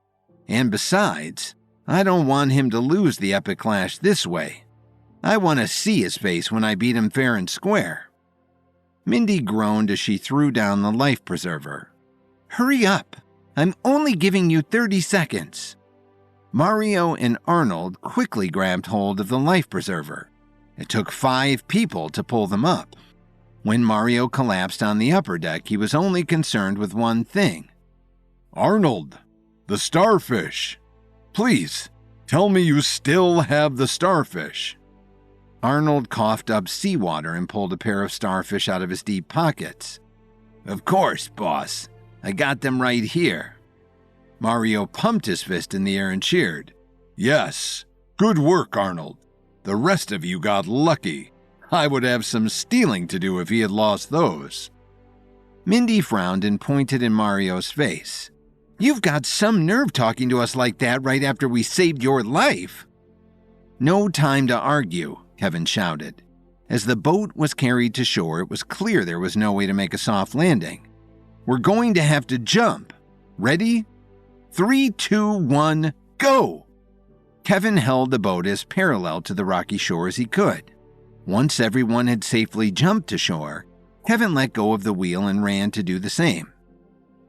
And besides, I don't want him to lose the epic clash this way. I want to see his face when I beat him fair and square." Mindy groaned as she threw down the life preserver. "Hurry up. I'm only giving you 30 seconds. Mario and Arnold quickly grabbed hold of the life preserver. It took 5 people to pull them up. When Mario collapsed on the upper deck, he was only concerned with one thing.
"Arnold, the starfish. Please, tell me you still have the starfish."
Arnold coughed up seawater and pulled a pair of starfish out of his deep pockets. "Of course, boss. I got them right here." Mario pumped his fist in the air and cheered.
"Yes, good work, Arnold. The rest of you got lucky. I would have some stealing to do if he had lost those."
Mindy frowned and pointed in Mario's face. "You've got some nerve talking to us like that right after we saved your life." "No time to argue," Kevin shouted. As the boat was carried to shore, it was clear there was no way to make a soft landing. "We're going to have to jump. Ready? 3, 2, 1, go!" Kevin held the boat as parallel to the rocky shore as he could. Once everyone had safely jumped to shore, Kevin let go of the wheel and ran to do the same.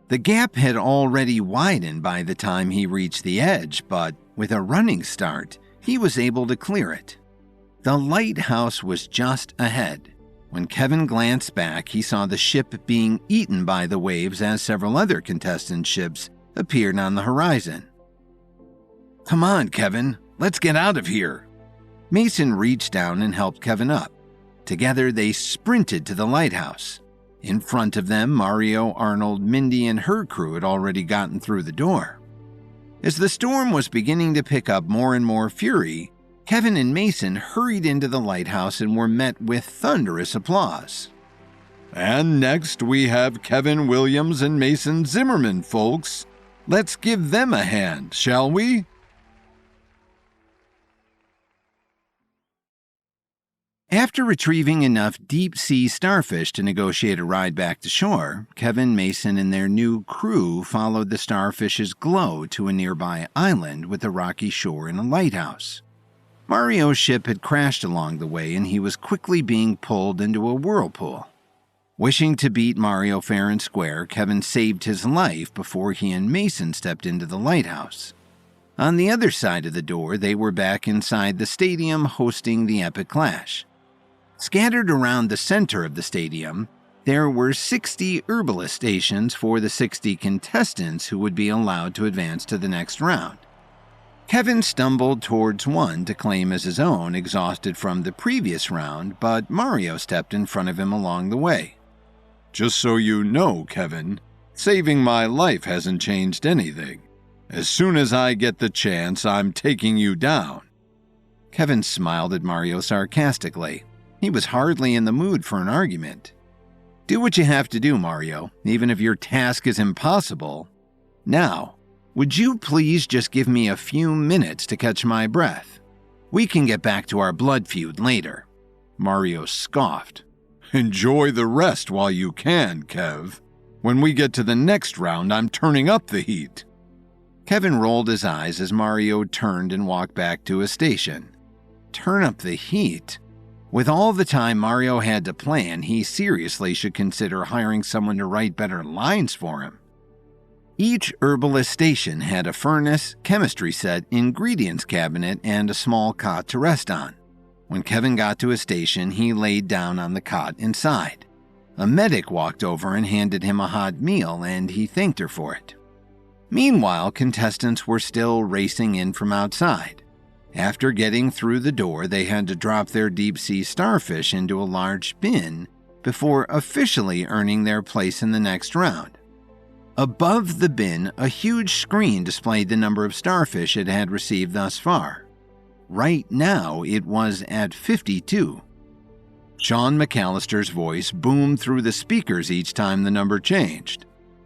The gap had already widened by the time he reached the edge, but with a running start, he was able to clear it. The lighthouse was just ahead. When Kevin glanced back, he saw the ship being eaten by the waves as several other contestants' ships appeared on the horizon. "Come on, Kevin, let's get out of here." Mason reached down and helped Kevin up. Together, they sprinted to the lighthouse. In front of them, Mario, Arnold, Mindy, and her crew had already gotten through the door. As the storm was beginning to pick up more and more fury, Kevin and Mason hurried into the lighthouse and were met with thunderous applause.
"And next we have Kevin Williams and Mason Zimmerman, folks. Let's give them a hand, shall we?"
After retrieving enough deep-sea starfish to negotiate a ride back to shore, Kevin, Mason, and their new crew followed the starfish's glow to a nearby island with a rocky shore and a lighthouse. Mario's ship had crashed along the way, and he was quickly being pulled into a whirlpool. Wishing to beat Mario fair and square, Kevin saved his life before he and Mason stepped into the lighthouse. On the other side of the door, they were back inside the stadium hosting the epic clash. Scattered around the center of the stadium, there were 60 herbalist stations for the 60 contestants who would be allowed to advance to the next round. Kevin stumbled towards one to claim as his own, exhausted from the previous round, but Mario stepped in front of him along the way.
"Just so you know, Kevin, saving my life hasn't changed anything. As soon as I get the chance, I'm taking you down."
Kevin smiled at Mario sarcastically. He was hardly in the mood for an argument. "Do what you have to do, Mario, even if your task is impossible. Now, would you please just give me a few minutes to catch my breath? We can get back to our blood feud later." Mario scoffed.
"Enjoy the rest while you can, Kev. When we get to the next round, I'm turning up the heat."
Kevin rolled his eyes as Mario turned and walked back to his station. Turn up the heat? With all the time Mario had to plan, he seriously should consider hiring someone to write better lines for him. Each herbalist station had a furnace, chemistry set, ingredients cabinet, and a small cot to rest on. When Kevin got to his station, he laid down on the cot inside. A medic walked over and handed him a hot meal, and he thanked her for it. Meanwhile, contestants were still racing in from outside. After getting through the door, they had to drop their deep-sea starfish into a large bin before officially earning their place in the next round. Above the bin, a huge screen displayed the number of starfish it had received thus far. Right now, it was at 52. Sean McAllister's voice boomed through the speakers each time the number changed.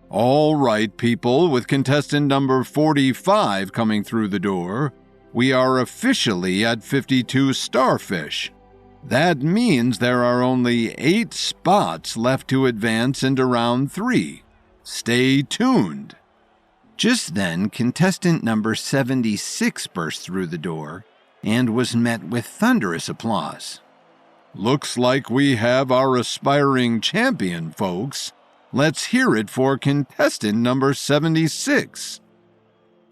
"All right, people, with contestant number 45 coming through the door, we are officially at 52 starfish. That means there are only 8 spots left to advance into round 3. Stay tuned." Just then, contestant number 76 burst through the door and was met with thunderous applause. "Looks like we have our aspiring champion, folks. Let's hear it for contestant number 76.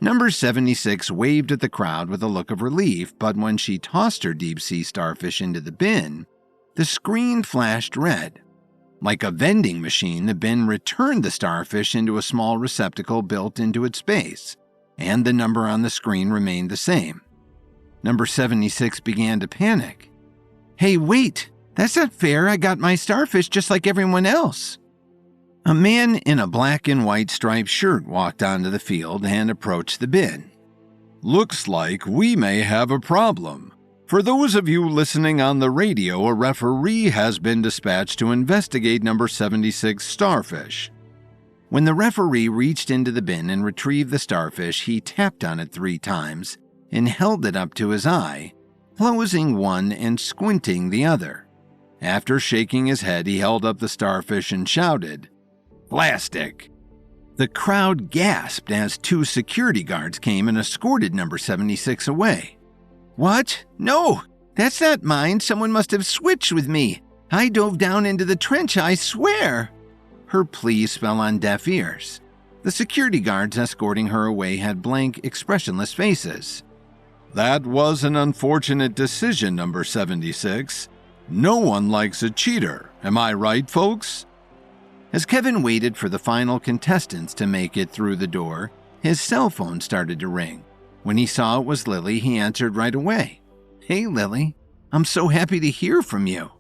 Number 76 waved at the crowd with a look of relief, but when she tossed her deep-sea starfish into the bin, the screen flashed red. Like a vending machine, the bin returned the starfish into a small receptacle built into its base, and the number on the screen remained the same. Number 76 began to panic. "Hey, wait! That's not fair. I got my starfish just like everyone else." A man in a black and white striped shirt walked onto the field and approached the bin. "Looks like we may have a problem. For those of you listening on the radio, a referee has been dispatched to investigate number 76 starfish." When the referee reached into the bin and retrieved the starfish, he tapped on it 3 times and held it up to his eye, closing one and squinting the other. After shaking his head, he held up the starfish and shouted, "Plastic!" The crowd gasped as 2 security guards came and escorted number 76 away. "What? No! That's not mine. Someone must have switched with me. I dove down into the trench, I swear." Her pleas fell on deaf ears. The security guards escorting her away had blank, expressionless faces. "That was an unfortunate decision, number 76. No one likes a cheater. Am I right, folks?" As Kevin waited for the final contestants to make it through the door, his cell phone started to ring. When he saw it was Lily, he answered right away. "Hey, Lily. I'm so happy to hear from you."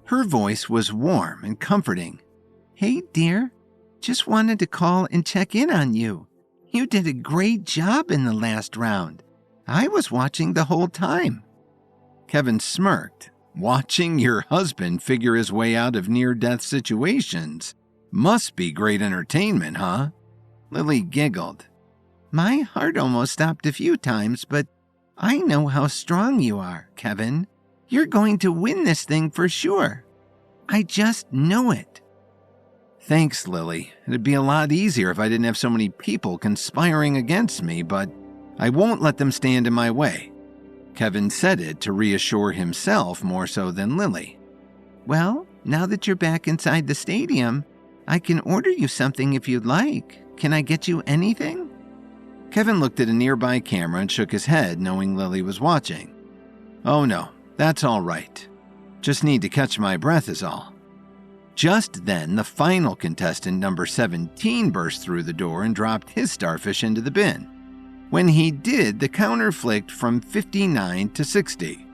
Her voice was warm and comforting. "Hey, dear. Just wanted to call and check in on you. You did a great job in the last round. I was watching the whole time." Kevin smirked. Watching your husband figure his way out of near-death situations must be great entertainment, huh? Lily giggled. "My heart almost stopped a few times, but I know how strong you are, Kevin. You're going to win this thing for sure. I just know it." "Thanks, Lily. It'd be a lot easier if I didn't have so many people conspiring against me, but I won't let them stand in my way." Kevin said it to reassure himself more so than Lily. "Well, now that you're back inside the stadium, I can order you something if you'd like. Can I get you anything?" Kevin looked at a nearby camera and shook his head, knowing Lily was watching. "Oh no, that's all right. Just need to catch my breath is all." Just then, the final contestant, number 17, burst through the door and dropped his starfish into the bin. When he did, the counter flicked from 59 to 60.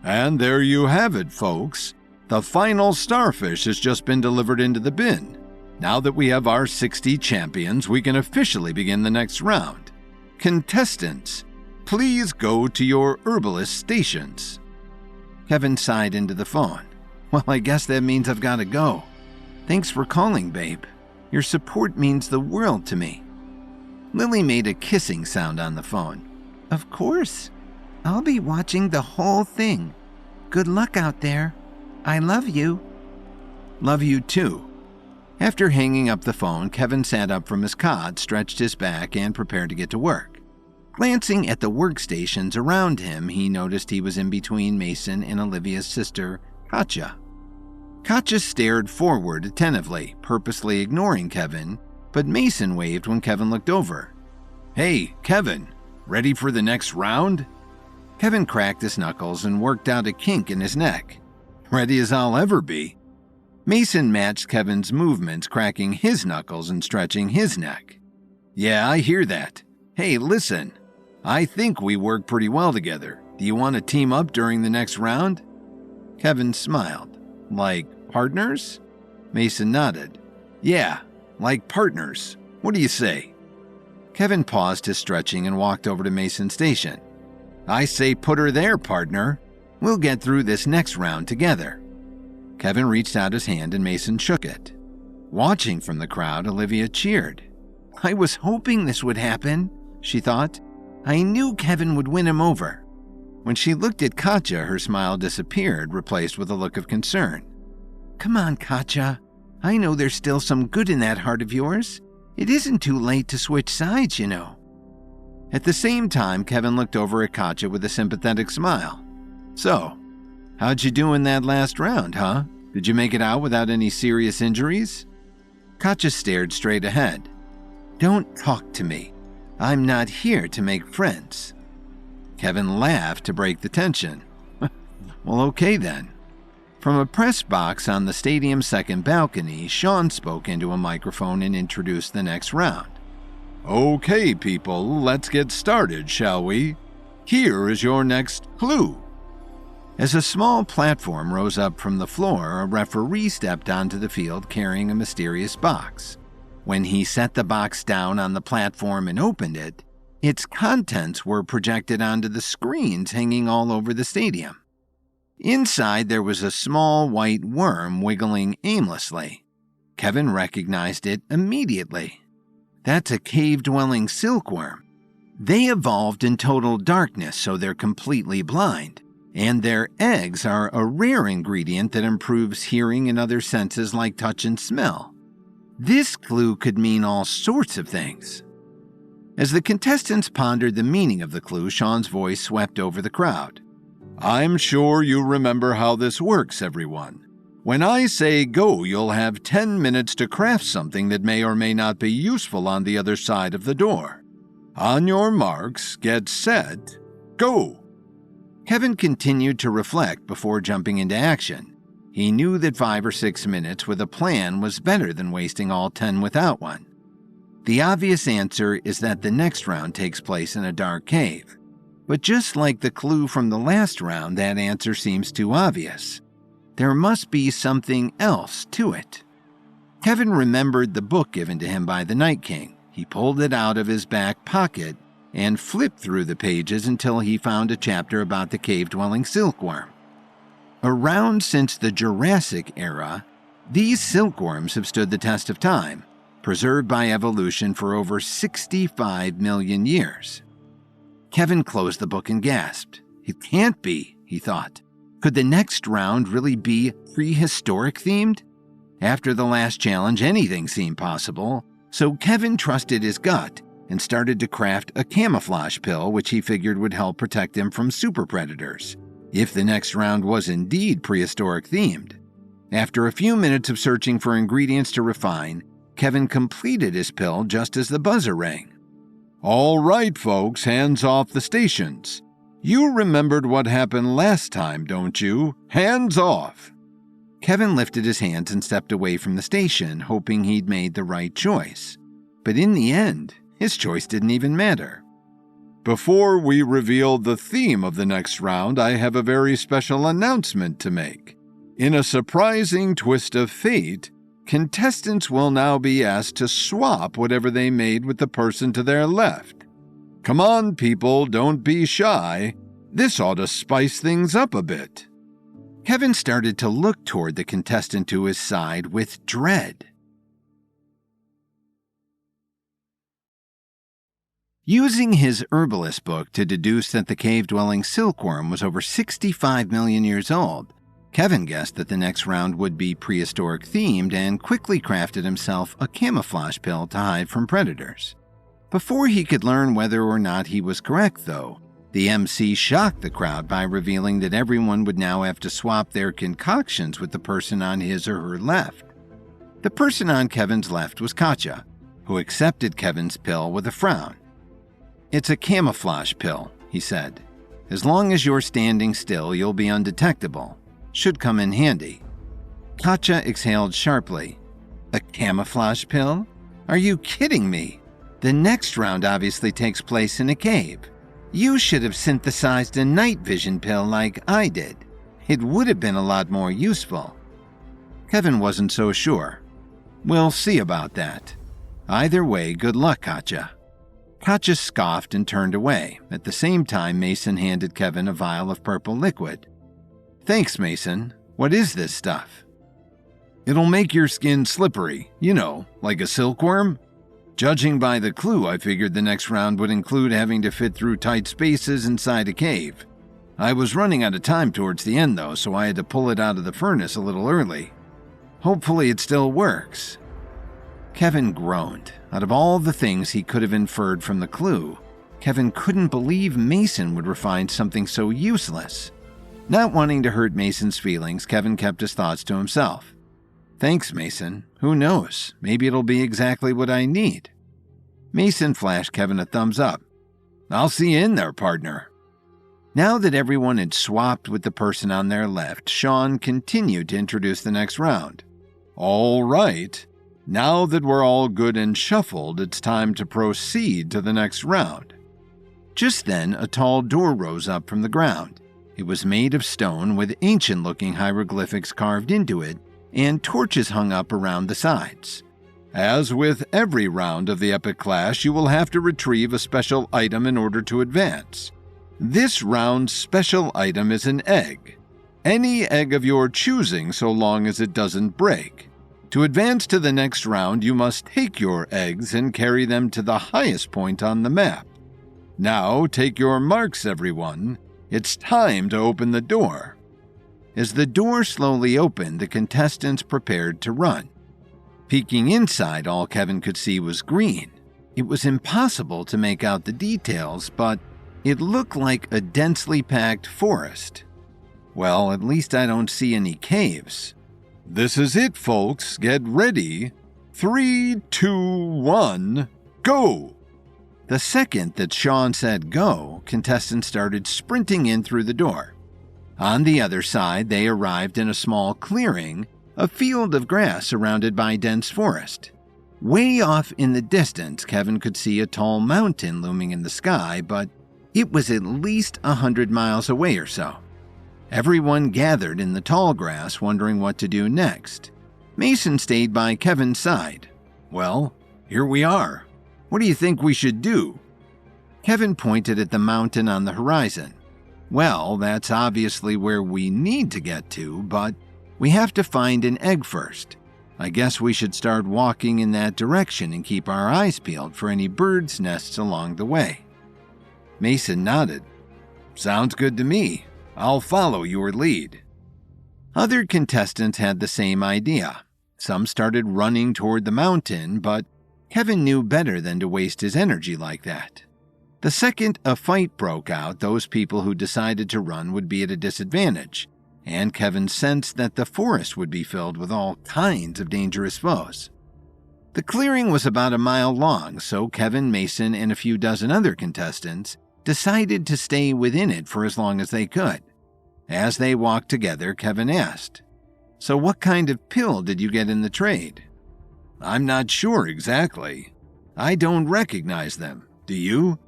"And there you have it, folks. The final starfish has just been delivered into the bin. Now that we have our 60 champions, we can officially begin the next round. Contestants, please go to your herbalist stations." Kevin sighed into the phone. "Well, I guess that means I've got to go. Thanks for calling, babe. Your support means the world to me." Lily made a kissing sound on the phone. "Of course. I'll be watching the whole thing. Good luck out there. I love you." "Love you too." After hanging up the phone, Kevin sat up from his cot, stretched his back, and prepared to get to work. Glancing at the workstations around him, he noticed he was in between Mason and Olivia's sister, Katja. Katja stared forward attentively, purposely ignoring Kevin, but Mason waved when Kevin looked over.
Hey, Kevin, ready for the next round?
Kevin cracked his knuckles and worked out a kink in his neck.
Ready as I'll ever be.
Mason matched Kevin's movements, cracking his knuckles and stretching his neck.
Yeah, I hear that.
Hey, listen. I think we work pretty well together. Do you want to team up during the next round? Kevin smiled. Like partners? Mason nodded.
Yeah, like partners. What do you say?
Kevin paused his stretching and walked over to Mason's station.
I say put her there, partner.
We'll get through this next round together. Kevin reached out his hand and Mason shook it. Watching from the crowd, Olivia cheered. I was hoping this would happen, she thought. I knew Kevin would win him over. When she looked at Katja, her smile disappeared, replaced with a look of concern. Come on, Katja. I know there's still some good in that heart of yours. It isn't too late to switch sides, you know. At the same time, Kevin looked over at Katja with a sympathetic smile. So, how'd you do in that last round, huh? Did you make it out without any serious injuries? Katja stared straight ahead. Don't talk to me. I'm not here to make friends. Kevin laughed to break the tension. Well, okay then. From a press box on the stadium's second balcony, Sean spoke into a microphone and introduced the next round.
Okay, people, let's get started, shall we? Here is your next clue.
As a small platform rose up from the floor, a referee stepped onto the field carrying a mysterious box. When he set the box down on the platform and opened it, its contents were projected onto the screens hanging all over the stadium. Inside, there was a small white worm wiggling aimlessly. Kevin recognized it immediately. That's a cave-dwelling silkworm. They evolved in total darkness, so they're completely blind, and their eggs are a rare ingredient that improves hearing and other senses like touch and smell. This clue could mean all sorts of things. As the contestants pondered the meaning of the clue, Sean's voice swept over the crowd.
I'm sure you remember how this works, everyone. When I say go, you'll have 10 minutes to craft something that may or may not be useful on the other side of the door. On your marks, get set, go.
Kevin continued to reflect before jumping into action. He knew that 5 or 6 minutes with a plan was better than wasting all 10 without one. The obvious answer is that the next round takes place in a dark cave. But just like the clue from the last round, that answer seems too obvious. There must be something else to it. Kevin remembered the book given to him by the Night King. He pulled it out of his back pocket and flipped through the pages until he found a chapter about the cave-dwelling silkworm. Around since the Jurassic era, these silkworms have stood the test of time, preserved by evolution for over 65 million years. Kevin closed the book and gasped. It can't be, he thought. Could the next round really be prehistoric themed? After the last challenge, anything seemed possible, so Kevin trusted his gut and started to craft a camouflage pill which he figured would help protect him from super predators, if the next round was indeed prehistoric themed. After a few minutes of searching for ingredients to refine, Kevin completed his pill just as the buzzer rang.
All right, folks, hands off the stations. You remembered what happened last time, don't you? Hands off.
Kevin lifted his hands and stepped away from the station, hoping he'd made the right choice. But in the end, his choice didn't even matter.
Before we reveal the theme of the next round, I have a very special announcement to make. In a surprising twist of fate, contestants will now be asked to swap whatever they made with the person to their left. Come on, people, don't be shy. This ought to spice things up a bit.
Kevin started to look toward the contestant to his side with dread. Using his herbalist book to deduce that the cave-dwelling silkworm was over 65 million years old, Kevin guessed that the next round would be prehistoric themed and quickly crafted himself a camouflage pill to hide from predators. Before he could learn whether or not he was correct, though, the MC shocked the crowd by revealing that everyone would now have to swap their concoctions with the person on his or her left. The person on Kevin's left was Katja. who accepted Kevin's pill with a frown. "It's a camouflage pill," he said. "As long as you're standing still, you'll be undetectable. Should come in handy." Katja exhaled sharply. "A camouflage pill? Are you kidding me? The next round obviously takes place in a cave. You should have synthesized a night vision pill like I did. It would have been a lot more useful." Kevin wasn't so sure. "We'll see about that. Either way, good luck, Katja." Katja scoffed and turned away. At the same time, Mason handed Kevin a vial of purple liquid. "Thanks, Mason. What is this stuff?" "It'll make your skin slippery, like a silkworm. Judging by the clue, I figured the next round would include having to fit through tight spaces inside a cave. I was running out of time towards the end, though, so I had to pull it out of the furnace a little early. Hopefully it still works." Kevin groaned. Out of all the things he could have inferred from the clue, Kevin couldn't believe Mason would refine something so useless. Not wanting to hurt Mason's feelings, Kevin kept his thoughts to himself. "Thanks, Mason. Who knows? Maybe it'll be exactly what I need." Mason flashed Kevin a thumbs up. "I'll see you in there, partner." Now that everyone had swapped with the person on their left, Sean continued to introduce the next round. "All right. Now that we're all good and shuffled, it's time to proceed to the next round." Just then, a tall door rose up from the ground. It was made of stone with ancient-looking hieroglyphics carved into it and torches hung up around the sides. "As with every round of the Epic Clash, you will have to retrieve a special item in order to advance. This round's special item is an egg. Any egg of your choosing so long as it doesn't break. To advance to the next round, you must take your eggs and carry them to the highest point on the map. Now take your marks, everyone. It's time to open the door." As the door slowly opened, the contestants prepared to run. Peeking inside, all Kevin could see was green. It was impossible to make out the details, but it looked like a densely packed forest. "Well, at least I don't see any caves." "This is it, folks. Get ready. 3, 2, 1, go!" The second that Sean said go, contestants started sprinting in through the door. On the other side, they arrived in a small clearing, a field of grass surrounded by dense forest. Way off in the distance, Kevin could see a tall mountain looming in the sky, but it was at least 100 miles away or so. Everyone gathered in the tall grass, wondering what to do next. Mason stayed by Kevin's side. "Well, here we are. What do you think we should do?" Kevin pointed at the mountain on the horizon. "Well, that's obviously where we need to get to, but we have to find an egg first. I guess we should start walking in that direction and keep our eyes peeled for any birds' nests along the way." Mason nodded. "Sounds good to me. I'll follow your lead." Other contestants had the same idea. Some started running toward the mountain, but Kevin knew better than to waste his energy like that. The second a fight broke out, those people who decided to run would be at a disadvantage, and Kevin sensed that the forest would be filled with all kinds of dangerous foes. The clearing was about a mile long, so Kevin, Mason, and a few dozen other contestants decided to stay within it for as long as they could. As they walked together, Kevin asked, "So what kind of pill did you get in the trade?" "I'm not sure exactly. I don't recognize them. Do you?"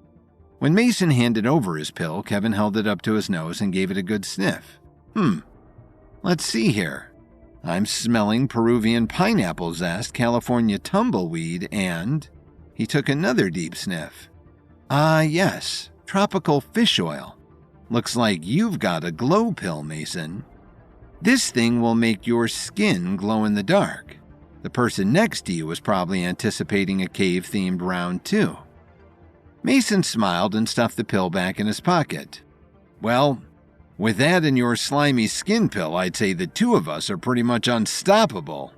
When Mason handed over his pill, Kevin held it up to his nose and gave it a good sniff. Let's see here. I'm smelling Peruvian pineapple zest, California tumbleweed, and..." He took another deep sniff. "Ah, yes, tropical fish oil. Looks like you've got a glow pill, Mason. This thing will make your skin glow in the dark." The person next to you was probably anticipating a cave-themed round too. Mason smiled and stuffed the pill back in his pocket. "Well, with that and your slimy skin pill, I'd say the two of us are pretty much unstoppable."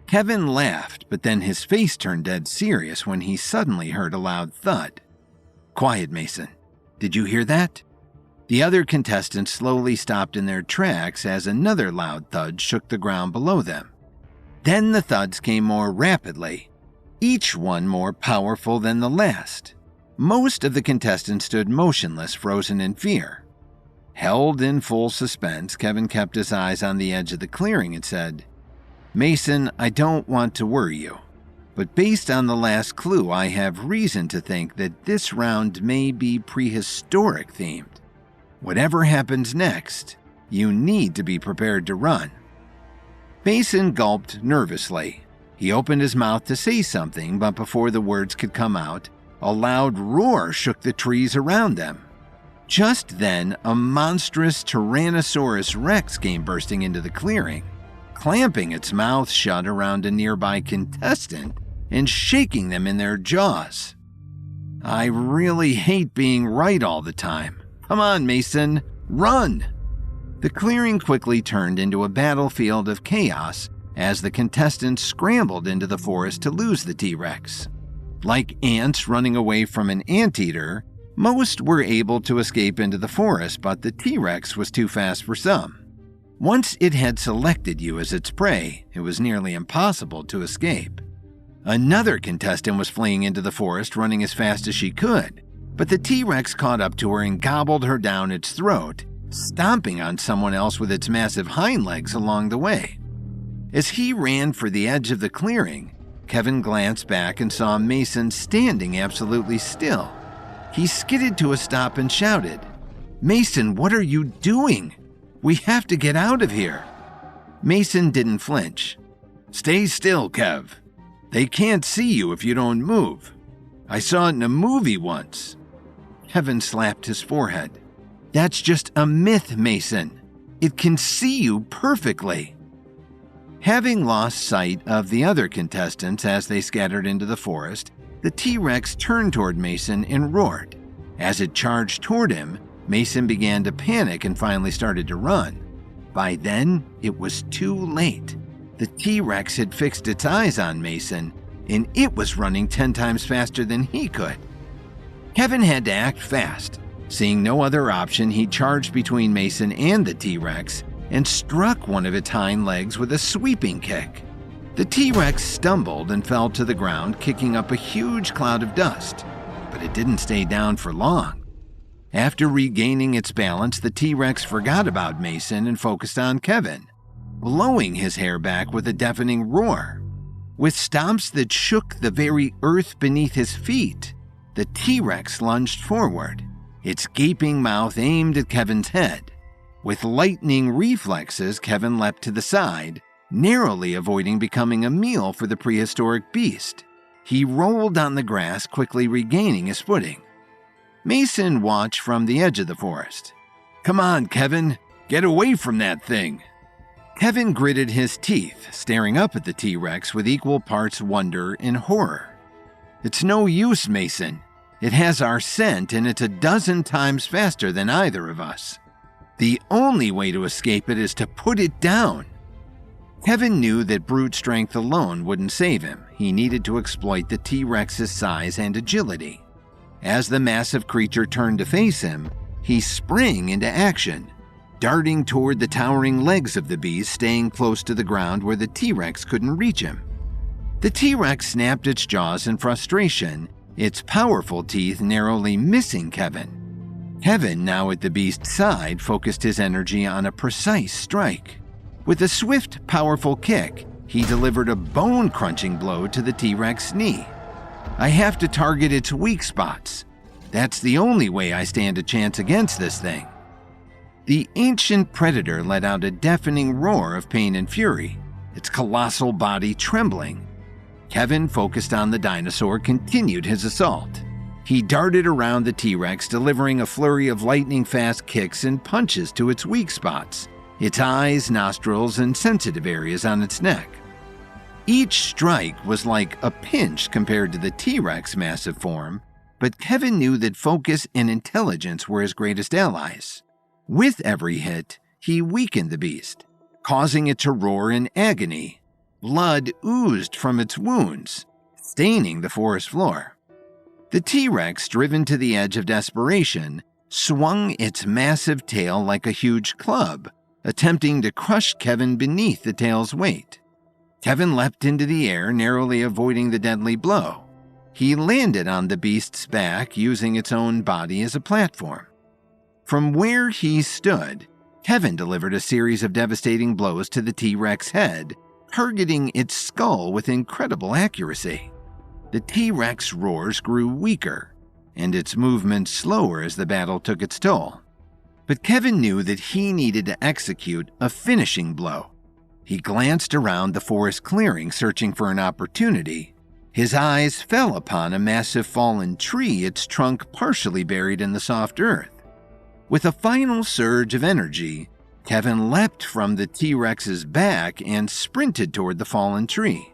Kevin laughed, but then his face turned dead serious when he suddenly heard a loud thud. "Quiet, Mason. Did you hear that?" The other contestants slowly stopped in their tracks as another loud thud shook the ground below them. Then the thuds came more rapidly. each one more powerful than the last. Most of the contestants stood motionless, frozen in fear. Held in full suspense, Kevin kept his eyes on the edge of the clearing and said, "Mason, I don't want to worry you, but based on the last clue, I have reason to think that this round may be prehistoric themed. Whatever happens next, you need to be prepared to run." Mason gulped nervously. He opened his mouth to say something, but before the words could come out, a loud roar shook the trees around them. Just then, a monstrous Tyrannosaurus Rex came bursting into the clearing, clamping its mouth shut around a nearby contestant and shaking them in their jaws. "I really hate being right all the time. Come on, Mason, run!" The clearing quickly turned into a battlefield of chaos as the contestants scrambled into the forest to lose the T-Rex. Like ants running away from an anteater, most were able to escape into the forest, but the T-Rex was too fast for some. Once it had selected you as its prey, it was nearly impossible to escape. Another contestant was fleeing into the forest, running as fast as she could, but the T-Rex caught up to her and gobbled her down its throat, stomping on someone else with its massive hind legs along the way. As he ran for the edge of the clearing, Kevin glanced back and saw Mason standing absolutely still. He skidded to a stop and shouted, "Mason, what are you doing? We have to get out of here." Mason didn't flinch. "Stay still, Kev. They can't see you if you don't move. I saw it in a movie once." Kevin slapped his forehead. "That's just a myth, Mason. It can see you perfectly." Having lost sight of the other contestants as they scattered into the forest, the T-Rex turned toward Mason and roared. As it charged toward him, Mason began to panic and finally started to run. By then, it was too late. The T-Rex had fixed its eyes on Mason, and it was running 10 times faster than he could. Kevin had to act fast. Seeing no other option, he charged between Mason and the T-Rex and struck one of its hind legs with a sweeping kick. The T-Rex stumbled and fell to the ground, kicking up a huge cloud of dust, but it didn't stay down for long. After regaining its balance, the T-Rex forgot about Mason and focused on Kevin, blowing his hair back with a deafening roar. With stomps that shook the very earth beneath his feet, the T-Rex lunged forward, its gaping mouth aimed at Kevin's head. With lightning reflexes, Kevin leapt to the side, narrowly avoiding becoming a meal for the prehistoric beast. He rolled on the grass, quickly regaining his footing. Mason watched from the edge of the forest. "Come on, Kevin, get away from that thing." Kevin gritted his teeth, staring up at the T-Rex with equal parts wonder and horror. "It's no use, Mason. It has our scent and it's a dozen times faster than either of us. The only way to escape it is to put it down." Kevin knew that brute strength alone wouldn't save him. He needed to exploit the T-Rex's size and agility. As the massive creature turned to face him, he sprang into action, darting toward the towering legs of the beast, staying close to the ground where the T-Rex couldn't reach him. The T-Rex snapped its jaws in frustration, its powerful teeth narrowly missing Kevin. Kevin, now at the beast's side, focused his energy on a precise strike. With a swift, powerful kick, he delivered a bone-crunching blow to the T-Rex's knee. "I have to target its weak spots. That's the only way I stand a chance against this thing." The ancient predator let out a deafening roar of pain and fury, its colossal body trembling. Kevin, focused on the dinosaur, continued his assault. He darted around the T-Rex, delivering a flurry of lightning-fast kicks and punches to its weak spots, its eyes, nostrils, and sensitive areas on its neck. Each strike was like a pinch compared to the T-Rex's massive form, but Kevin knew that focus and intelligence were his greatest allies. With every hit, he weakened the beast, causing it to roar in agony. Blood oozed from its wounds, staining the forest floor. The T-Rex, driven to the edge of desperation, swung its massive tail like a huge club, attempting to crush Kevin beneath the tail's weight. Kevin leapt into the air, narrowly avoiding the deadly blow. He landed on the beast's back, using its own body as a platform. From where he stood, Kevin delivered a series of devastating blows to the T-Rex head, targeting its skull with incredible accuracy. The T-Rex roars grew weaker, and its movements slower as the battle took its toll. But Kevin knew that he needed to execute a finishing blow. He glanced around the forest clearing, searching for an opportunity. His eyes fell upon a massive fallen tree, its trunk partially buried in the soft earth. With a final surge of energy, Kevin leapt from the T-Rex's back and sprinted toward the fallen tree.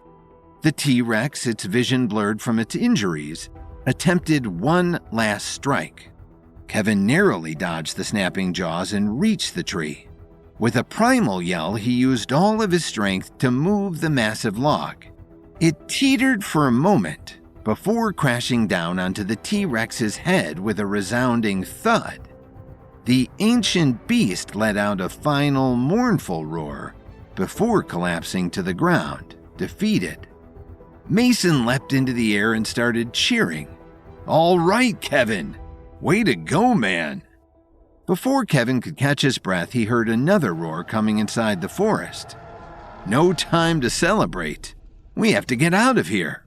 The T-Rex, its vision blurred from its injuries, attempted one last strike. Kevin narrowly dodged the snapping jaws and reached the tree. With a primal yell, he used all of his strength to move the massive log. It teetered for a moment before crashing down onto the T-Rex's head with a resounding thud. The ancient beast let out a final mournful roar before collapsing to the ground, defeated. Mason leapt into the air and started cheering. "All right, Kevin! Way to go, man!" Before Kevin could catch his breath, he heard another roar coming inside the forest. "No time to celebrate. We have to get out of here."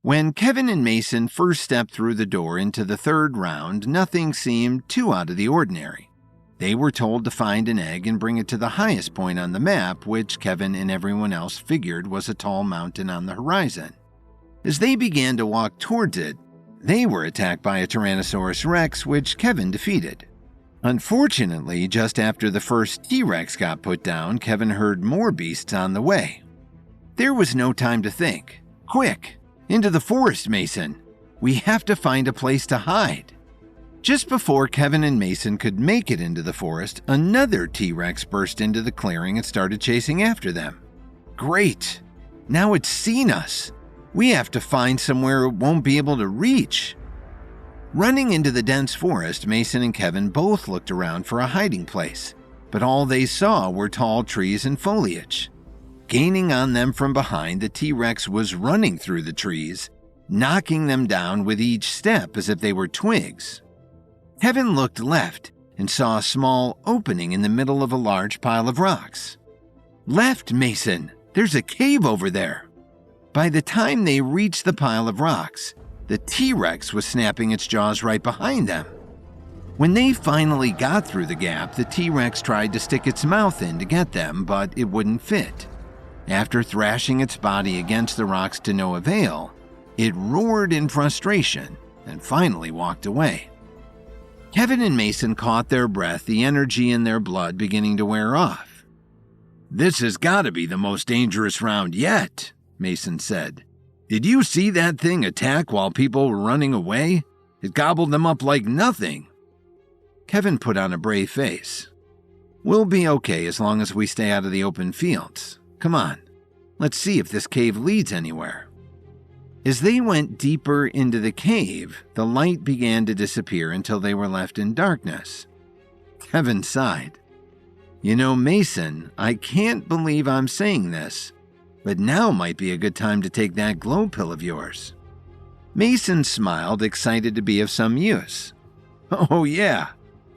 When Kevin and Mason first stepped through the door into the third round, nothing seemed too out of the ordinary. They were told to find an egg and bring it to the highest point on the map, which Kevin and everyone else figured was a tall mountain on the horizon. As they began to walk towards it, they were attacked by a Tyrannosaurus Rex, which Kevin defeated. Unfortunately, just after the first T-Rex got put down, Kevin heard more beasts on the way. There was no time to think. "Quick! Into the forest, Mason! We have to find a place to hide." Just before Kevin and Mason could make it into the forest, another T-Rex burst into the clearing and started chasing after them. "Great! Now it's seen us! We have to find somewhere it won't be able to reach." Running into the dense forest, Mason and Kevin both looked around for a hiding place, but all they saw were tall trees and foliage. Gaining on them from behind, the T-Rex was running through the trees, knocking them down with each step as if they were twigs. Kevin looked left and saw a small opening in the middle of a large pile of rocks. "Left, Mason! There's a cave over there!" By the time they reached the pile of rocks, the T-Rex was snapping its jaws right behind them. When they finally got through the gap, the T-Rex tried to stick its mouth in to get them, but it wouldn't fit. After thrashing its body against the rocks to no avail, it roared in frustration and finally walked away. Kevin and Mason caught their breath, the energy in their blood beginning to wear off. "This has got to be the most dangerous round yet," Mason said. "Did you see that thing attack while people were running away? It gobbled them up like nothing." Kevin put on a brave face. "We'll be okay as long as we stay out of the open fields. Come on, let's see if this cave leads anywhere." As they went deeper into the cave, the light began to disappear until they were left in darkness. Kevin sighed. "You know, Mason, I can't believe I'm saying this, but now might be a good time to take that glow pill of yours." Mason smiled, excited to be of some use. "Oh yeah,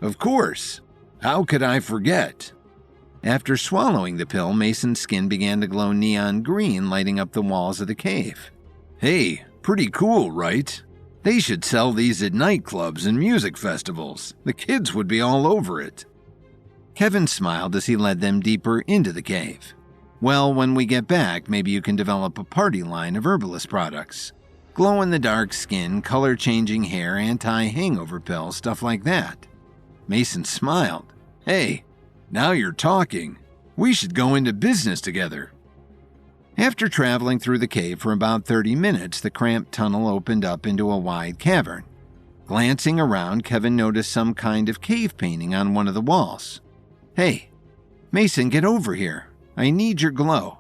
of course. How could I forget?" After swallowing the pill, Mason's skin began to glow neon green, lighting up the walls of the cave. "Hey, pretty cool, right? They should sell these at nightclubs and music festivals. The kids would be all over it." Kevin smiled as he led them deeper into the cave. "Well, when we get back, maybe you can develop a party line of Herbalist products. Glow-in-the-dark skin, color-changing hair, anti-hangover pills, stuff like that." Mason smiled. "Hey, now you're talking. We should go into business together." After traveling through the cave for about 30 minutes, the cramped tunnel opened up into a wide cavern. Glancing around, Kevin noticed some kind of cave painting on one of the walls. "Hey, Mason, get over here. I need your glow."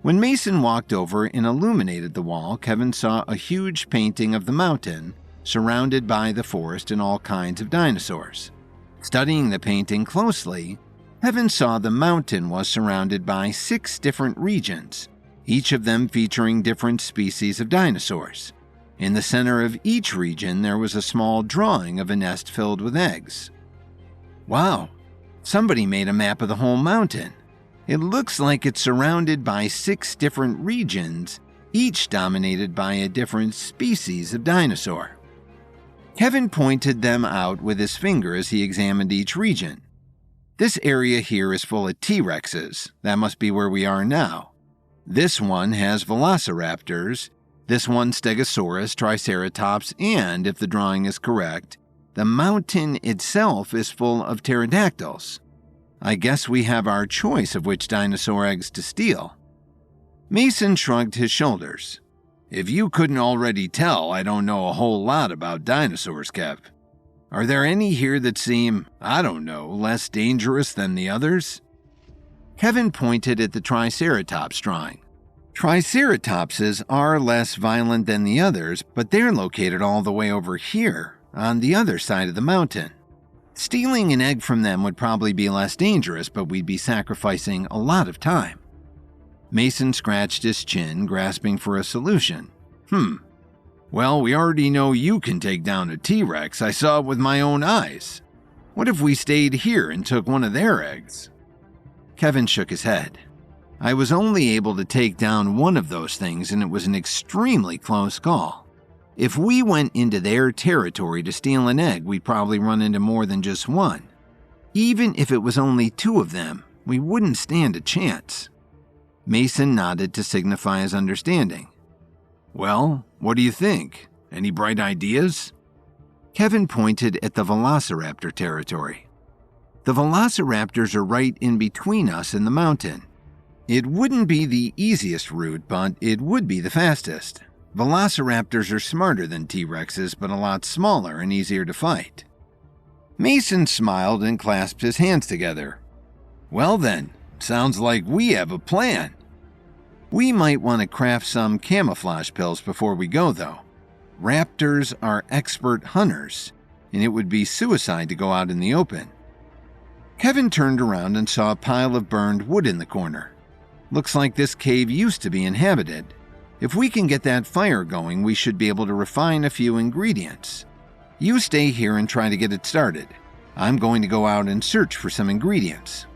When Mason walked over and illuminated the wall, Kevin saw a huge painting of the mountain, surrounded by the forest and all kinds of dinosaurs. Studying the painting closely, Kevin saw the mountain was surrounded by 6 different regions, each of them featuring different species of dinosaurs. In the center of each region, there was a small drawing of a nest filled with eggs. Wow, somebody made a map of the whole mountain. It looks like it's surrounded by 6 different regions, each dominated by a different species of dinosaur. Kevin pointed them out with his finger as he examined each region. This area here is full of T-Rexes. That must be where we are now. This one has velociraptors, this one Stegosaurus, Triceratops, and, if the drawing is correct, the mountain itself is full of pterodactyls. I guess we have our choice of which dinosaur eggs to steal. Mason shrugged his shoulders. If you couldn't already tell, I don't know a whole lot about dinosaurs, Kev. Are there any here that seem, I don't know, less dangerous than the others? Kevin pointed at the Triceratops drawing. Triceratopses are less violent than the others, but they're located all the way over here, on the other side of the mountain. Stealing an egg from them would probably be less dangerous, but we'd be sacrificing a lot of time. Mason scratched his chin, grasping for a solution. Well, we already know you can take down a T-Rex. I saw it with my own eyes. What if we stayed here and took one of their eggs? Kevin shook his head. I was only able to take down one of those things, and it was an extremely close call. If we went into their territory to steal an egg, we'd probably run into more than just one. Even if it was only 2 of them, we wouldn't stand a chance. Mason nodded to signify his understanding. Well, what do you think? Any bright ideas? Kevin pointed at the velociraptor territory. The velociraptors are right in between us and the mountain. It wouldn't be the easiest route, but it would be the fastest. Velociraptors are smarter than T-Rexes, but a lot smaller and easier to fight. Mason smiled and clasped his hands together. Well then, sounds like we have a plan. We might want to craft some camouflage pills before we go, though. Raptors are expert hunters, and it would be suicide to go out in the open. Kevin turned around and saw a pile of burned wood in the corner. Looks like this cave used to be inhabited. If we can get that fire going, we should be able to refine a few ingredients. You stay here and try to get it started. I'm going to go out and search for some ingredients.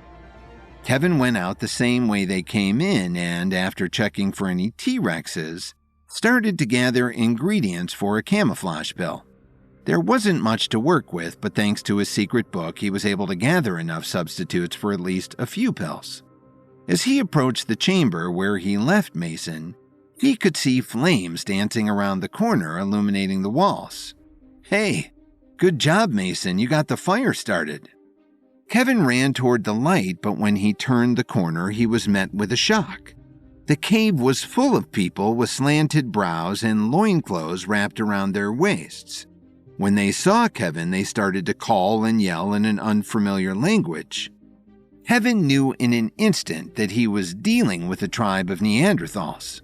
Kevin went out the same way they came in and, after checking for any T-Rexes, started to gather ingredients for a camouflage pill. There wasn't much to work with, but thanks to his secret book, he was able to gather enough substitutes for at least a few pills. As he approached the chamber where he left Mason, he could see flames dancing around the corner, illuminating the walls. Hey, good job, Mason. You got the fire started. Kevin ran toward the light, but when he turned the corner, he was met with a shock. The cave was full of people with slanted brows and loincloths wrapped around their waists. When they saw Kevin, they started to call and yell in an unfamiliar language. Kevin knew in an instant that he was dealing with a tribe of Neanderthals.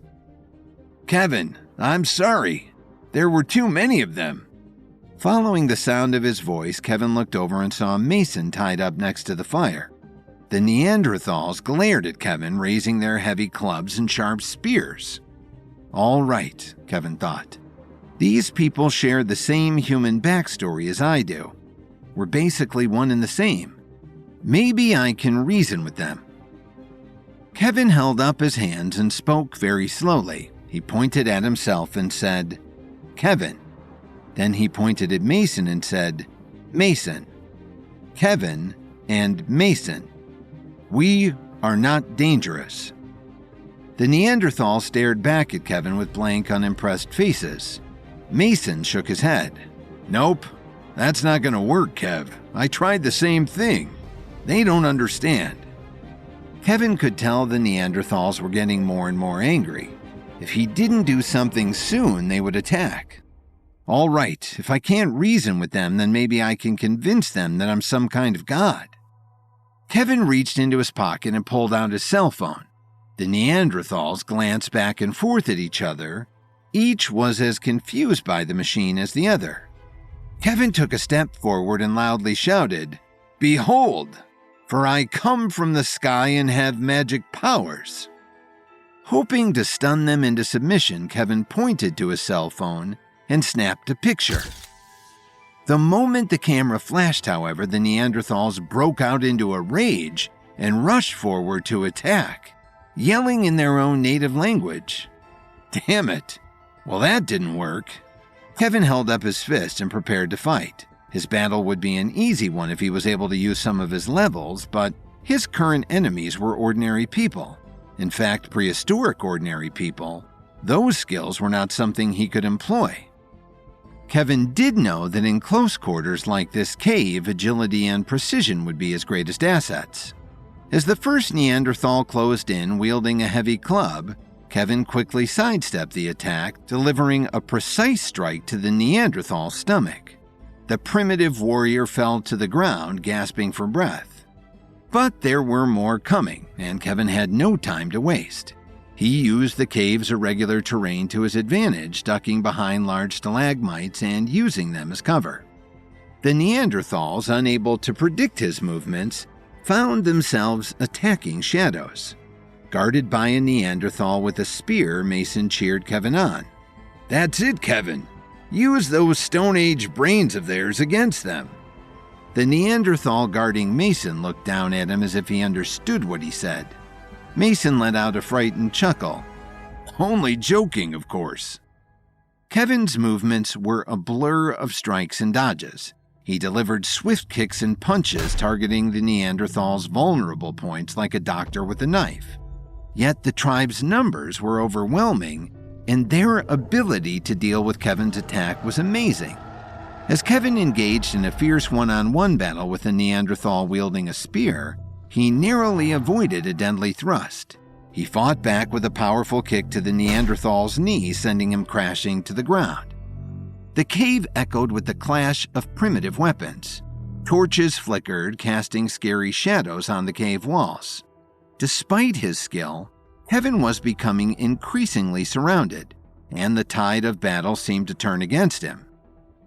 Kevin, I'm sorry. There were too many of them. Following the sound of his voice, Kevin looked over and saw Mason tied up next to the fire. The Neanderthals glared at Kevin, raising their heavy clubs and sharp spears. All right, Kevin thought. These people share the same human backstory as I do. We're basically one and the same. Maybe I can reason with them. Kevin held up his hands and spoke very slowly. He pointed at himself and said, Kevin. Then he pointed at Mason and said, Mason. Kevin and Mason. We are not dangerous. The Neanderthal stared back at Kevin with blank, unimpressed faces. Mason shook his head. Nope, that's not going to work, Kev. I tried the same thing. They don't understand. Kevin could tell the Neanderthals were getting more and more angry. If he didn't do something soon, they would attack. All right, if I can't reason with them, then maybe I can convince them that I'm some kind of god. Kevin reached into his pocket and pulled out his cell phone. The Neanderthals glanced back and forth at each other. Each was as confused by the machine as the other. Kevin took a step forward and loudly shouted, Behold, for I come from the sky and have magic powers." Hoping to stun them into submission, Kevin pointed to his cell phone and snapped a picture. The moment the camera flashed, however, the Neanderthals broke out into a rage and rushed forward to attack, yelling in their own native language. Damn it. Well, that didn't work. Kevin held up his fist and prepared to fight. His battle would be an easy one if he was able to use some of his levels, but his current enemies were ordinary people. In fact, prehistoric ordinary people. Those skills were not something he could employ. Kevin did know that in close quarters like this cave, agility and precision would be his greatest assets. As the first Neanderthal closed in, wielding a heavy club, Kevin quickly sidestepped the attack, delivering a precise strike to the Neanderthal's stomach. The primitive warrior fell to the ground, gasping for breath. But there were more coming, and Kevin had no time to waste. He used the cave's irregular terrain to his advantage, ducking behind large stalagmites and using them as cover. The Neanderthals, unable to predict his movements, found themselves attacking shadows. Guarded by a Neanderthal with a spear, Mason cheered Kevin on. "That's it, Kevin. Use those Stone Age brains of theirs against them." The Neanderthal guarding Mason looked down at him as if he understood what he said. Mason let out a frightened chuckle. "Only joking, of course." Kevin's movements were a blur of strikes and dodges. He delivered swift kicks and punches, targeting the Neanderthal's vulnerable points like a doctor with a knife. Yet the tribe's numbers were overwhelming, and their ability to deal with Kevin's attack was amazing. As Kevin engaged in a fierce one-on-one battle with a Neanderthal wielding a spear, he narrowly avoided a deadly thrust. He fought back with a powerful kick to the Neanderthal's knee, sending him crashing to the ground. The cave echoed with the clash of primitive weapons. Torches flickered, casting scary shadows on the cave walls. Despite his skill, Kevin was becoming increasingly surrounded, and the tide of battle seemed to turn against him.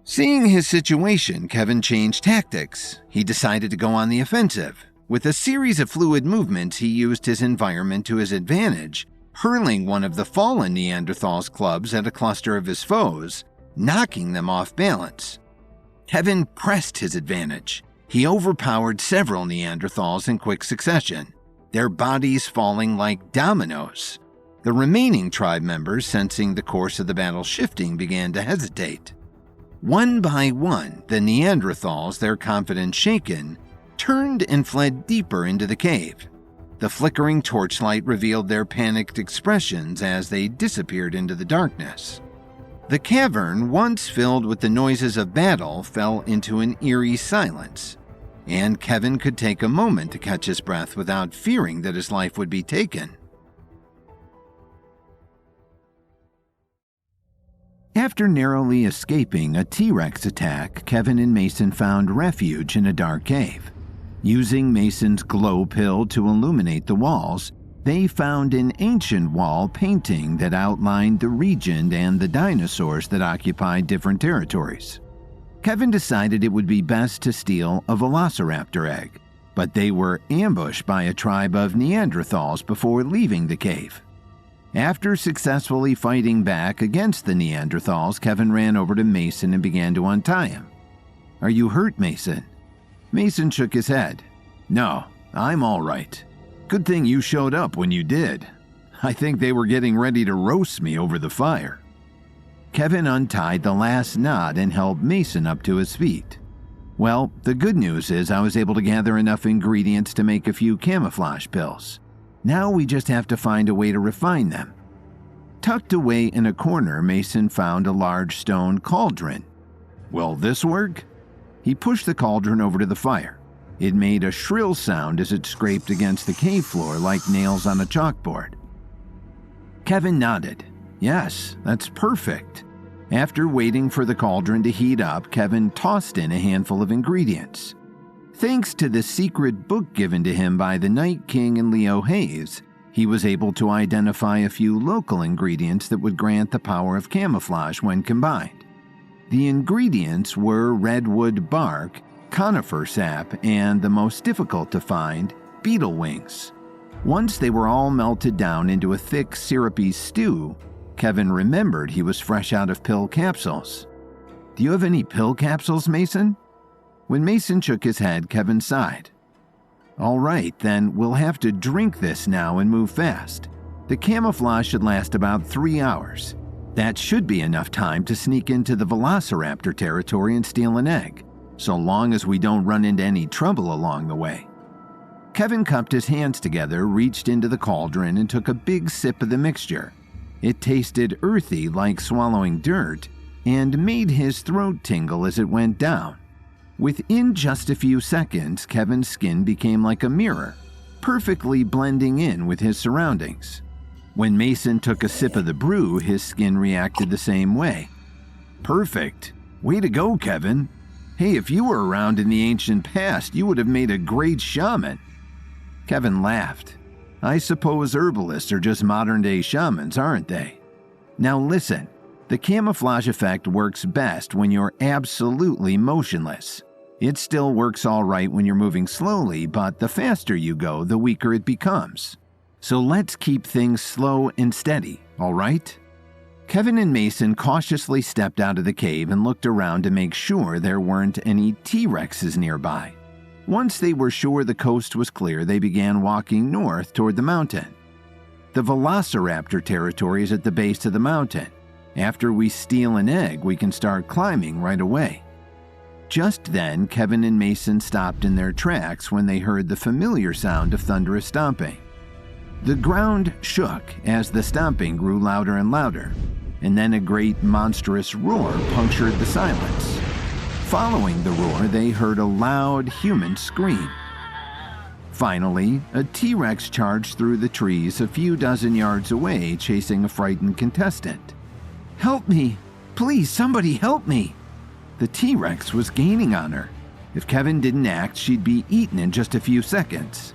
Seeing his situation, Kevin changed tactics. He decided to go on the offensive. With a series of fluid movements, he used his environment to his advantage, hurling one of the fallen Neanderthal's clubs at a cluster of his foes, knocking them off balance. Kevin pressed his advantage. He overpowered several Neanderthals in quick succession, their bodies falling like dominoes. The remaining tribe members, sensing the course of the battle shifting, began to hesitate. One by one, the Neanderthals, their confidence shaken, turned and fled deeper into the cave. The flickering torchlight revealed their panicked expressions as they disappeared into the darkness. The cavern, once filled with the noises of battle, fell into an eerie silence, and Kevin could take a moment to catch his breath without fearing that his life would be taken. After narrowly escaping a T-Rex attack, Kevin and Mason found refuge in a dark cave. Using Mason's glow pill to illuminate the walls, they found an ancient wall painting that outlined the region and the dinosaurs that occupied different territories. Kevin decided it would be best to steal a velociraptor egg, but they were ambushed by a tribe of Neanderthals before leaving the cave. After successfully fighting back against the Neanderthals, Kevin ran over to Mason and began to untie him. "Are you hurt, Mason?" Mason shook his head. "No, I'm all right. Good thing you showed up when you did. I think they were getting ready to roast me over the fire." Kevin untied the last knot and helped Mason up to his feet. "Well, the good news is I was able to gather enough ingredients to make a few camouflage pills. Now we just have to find a way to refine them." Tucked away in a corner, Mason found a large stone cauldron. "Will this work?" He pushed the cauldron over to the fire. It made a shrill sound as it scraped against the cave floor like nails on a chalkboard. Kevin nodded. "Yes, that's perfect." After waiting for the cauldron to heat up, Kevin tossed in a handful of ingredients. Thanks to the secret book given to him by the Night King and Leo Hayes, he was able to identify a few local ingredients that would grant the power of camouflage when combined. The ingredients were redwood bark conifer sap, and the most difficult to find, beetle wings. Once they were all melted down into a thick, syrupy stew, Kevin remembered he was fresh out of pill capsules. "Do you have any pill capsules, Mason?" When Mason shook his head, Kevin sighed. "All right, then we'll have to drink this now and move fast. The camouflage should last about 3 hours. That should be enough time to sneak into the Velociraptor territory and steal an egg, so long as we don't run into any trouble along the way." Kevin cupped his hands together, reached into the cauldron, and took a big sip of the mixture. It tasted earthy like swallowing dirt and made his throat tingle as it went down. Within just a few seconds, Kevin's skin became like a mirror, perfectly blending in with his surroundings. When Mason took a sip of the brew, his skin reacted the same way. "Perfect. Way to go, Kevin. Hey, if you were around in the ancient past, you would have made a great shaman." Kevin laughed. "I suppose herbalists are just modern-day shamans, aren't they? Now listen, the camouflage effect works best when you're absolutely motionless. It still works all right when you're moving slowly, but the faster you go, the weaker it becomes. So let's keep things slow and steady, all right?" Kevin and Mason cautiously stepped out of the cave and looked around to make sure there weren't any T-Rexes nearby. Once they were sure the coast was clear, they began walking north toward the mountain. The Velociraptor territory is at the base of the mountain. After we steal an egg, we can start climbing right away. Just then, Kevin and Mason stopped in their tracks when they heard the familiar sound of thunderous stomping. The ground shook as the stomping grew louder and louder, and then a great monstrous roar punctured the silence. Following the roar, they heard a loud human scream. Finally, a T-Rex charged through the trees a few dozen yards away, chasing a frightened contestant. "Help me! Please, somebody help me!" The T-Rex was gaining on her. If Kevin didn't act, she'd be eaten in just a few seconds.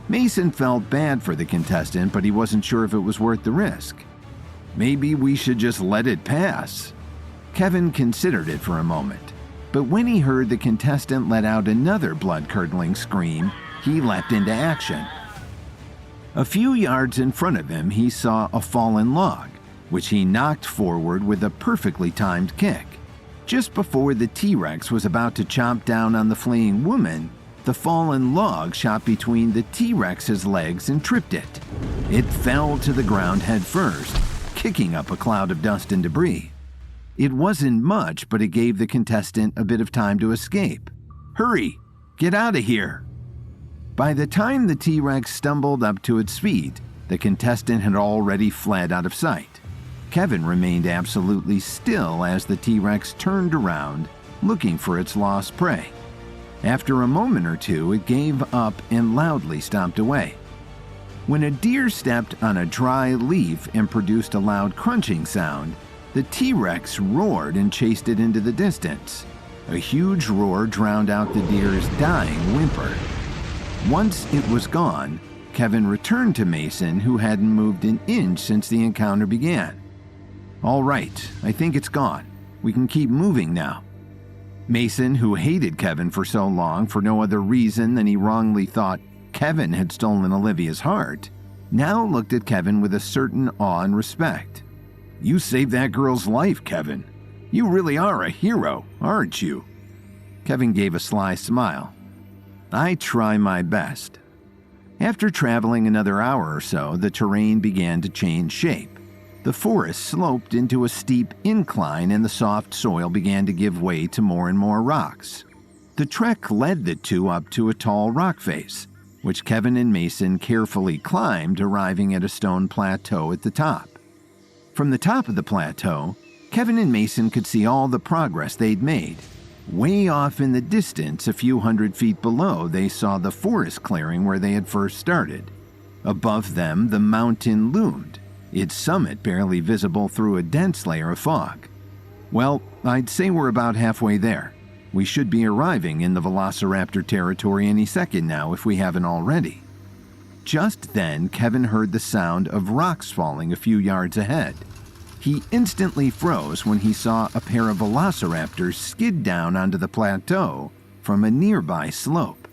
Mason felt bad for the contestant, but he wasn't sure if it was worth the risk. "Maybe we should just let it pass." Kevin considered it for a moment, but when he heard the contestant let out another blood-curdling scream, he leapt into action. A few yards in front of him, he saw a fallen log, which he knocked forward with a perfectly timed kick. Just before the T-Rex was about to chomp down on the fleeing woman, the fallen log shot between the T-Rex's legs and tripped it. It fell to the ground head first, kicking up a cloud of dust and debris. It wasn't much, but it gave the contestant a bit of time to escape. "Hurry! Get out of here!" By the time the T-Rex stumbled up to its feet, the contestant had already fled out of sight. Kevin remained absolutely still as the T-Rex turned around, looking for its lost prey. After a moment or two, it gave up and loudly stomped away. When a deer stepped on a dry leaf and produced a loud crunching sound, the T-Rex roared and chased it into the distance. A huge roar drowned out the deer's dying whimper. Once it was gone, Kevin returned to Mason, who hadn't moved an inch since the encounter began. "All right, I think it's gone. We can keep moving now." Mason, who hated Kevin for so long for no other reason than he wrongly thought Kevin had stolen Olivia's heart, now looked at Kevin with a certain awe and respect. "You saved that girl's life, Kevin. You really are a hero, aren't you?" Kevin gave a sly smile. "I try my best." After traveling another hour or so, the terrain began to change shape. The forest sloped into a steep incline and the soft soil began to give way to more and more rocks. The trek led the two up to a tall rock face, which Kevin and Mason carefully climbed, arriving at a stone plateau at the top. From the top of the plateau, Kevin and Mason could see all the progress they'd made. Way off in the distance, a few hundred feet below, they saw the forest clearing where they had first started. Above them, the mountain loomed, its summit barely visible through a dense layer of fog. "Well, I'd say we're about halfway there. We should be arriving in the Velociraptor territory any second now if we haven't already." Just then, Kevin heard the sound of rocks falling a few yards ahead. He instantly froze when he saw a pair of velociraptors skid down onto the plateau from a nearby slope.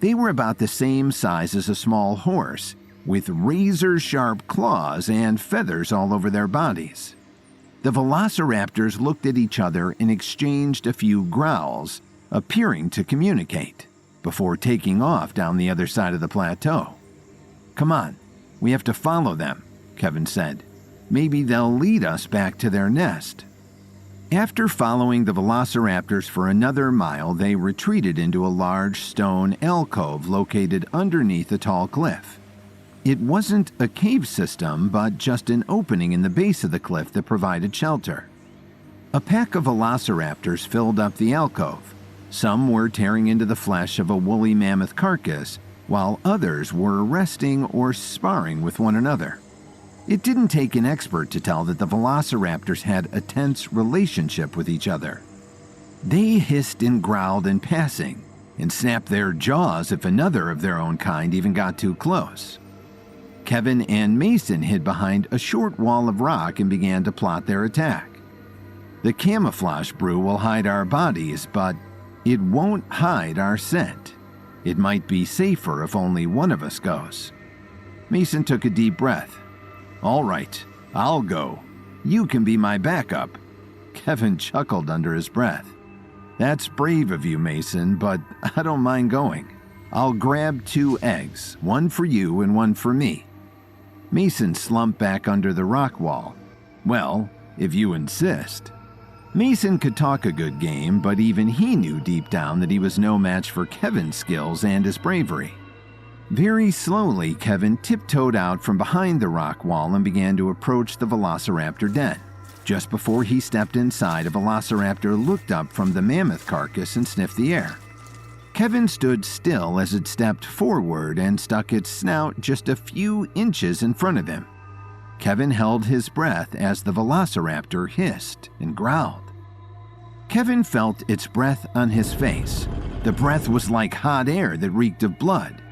They were about the same size as a small horse, with razor-sharp claws and feathers all over their bodies. The velociraptors looked at each other and exchanged a few growls, appearing to communicate, before taking off down the other side of the plateau. "Come on, we have to follow them," Kevin said. "Maybe they'll lead us back to their nest." After following the velociraptors for another mile, they retreated into a large stone alcove located underneath a tall cliff. It wasn't a cave system, but just an opening in the base of the cliff that provided shelter. A pack of velociraptors filled up the alcove. Some were tearing into the flesh of a woolly mammoth carcass, while others were resting or sparring with one another. It didn't take an expert to tell that the velociraptors had a tense relationship with each other. They hissed and growled in passing, and snapped their jaws if another of their own kind even got too close. Kevin and Mason hid behind a short wall of rock and began to plot their attack. "The camouflage brew will hide our bodies, but it won't hide our scent. It might be safer if only one of us goes." Mason took a deep breath. "All right, I'll go. You can be my backup." Kevin chuckled under his breath. "That's brave of you, Mason, but I don't mind going. I'll grab 2 eggs, one for you and one for me." Mason slumped back under the rock wall. "Well, if you insist." Mason could talk a good game, but even he knew deep down that he was no match for Kevin's skills and his bravery. Very slowly, Kevin tiptoed out from behind the rock wall and began to approach the velociraptor den. Just before he stepped inside, a velociraptor looked up from the mammoth carcass and sniffed the air. Kevin stood still as it stepped forward and stuck its snout just a few inches in front of him. Kevin held his breath as the velociraptor hissed and growled. Kevin felt its breath on his face. The breath was like hot air that reeked of blood.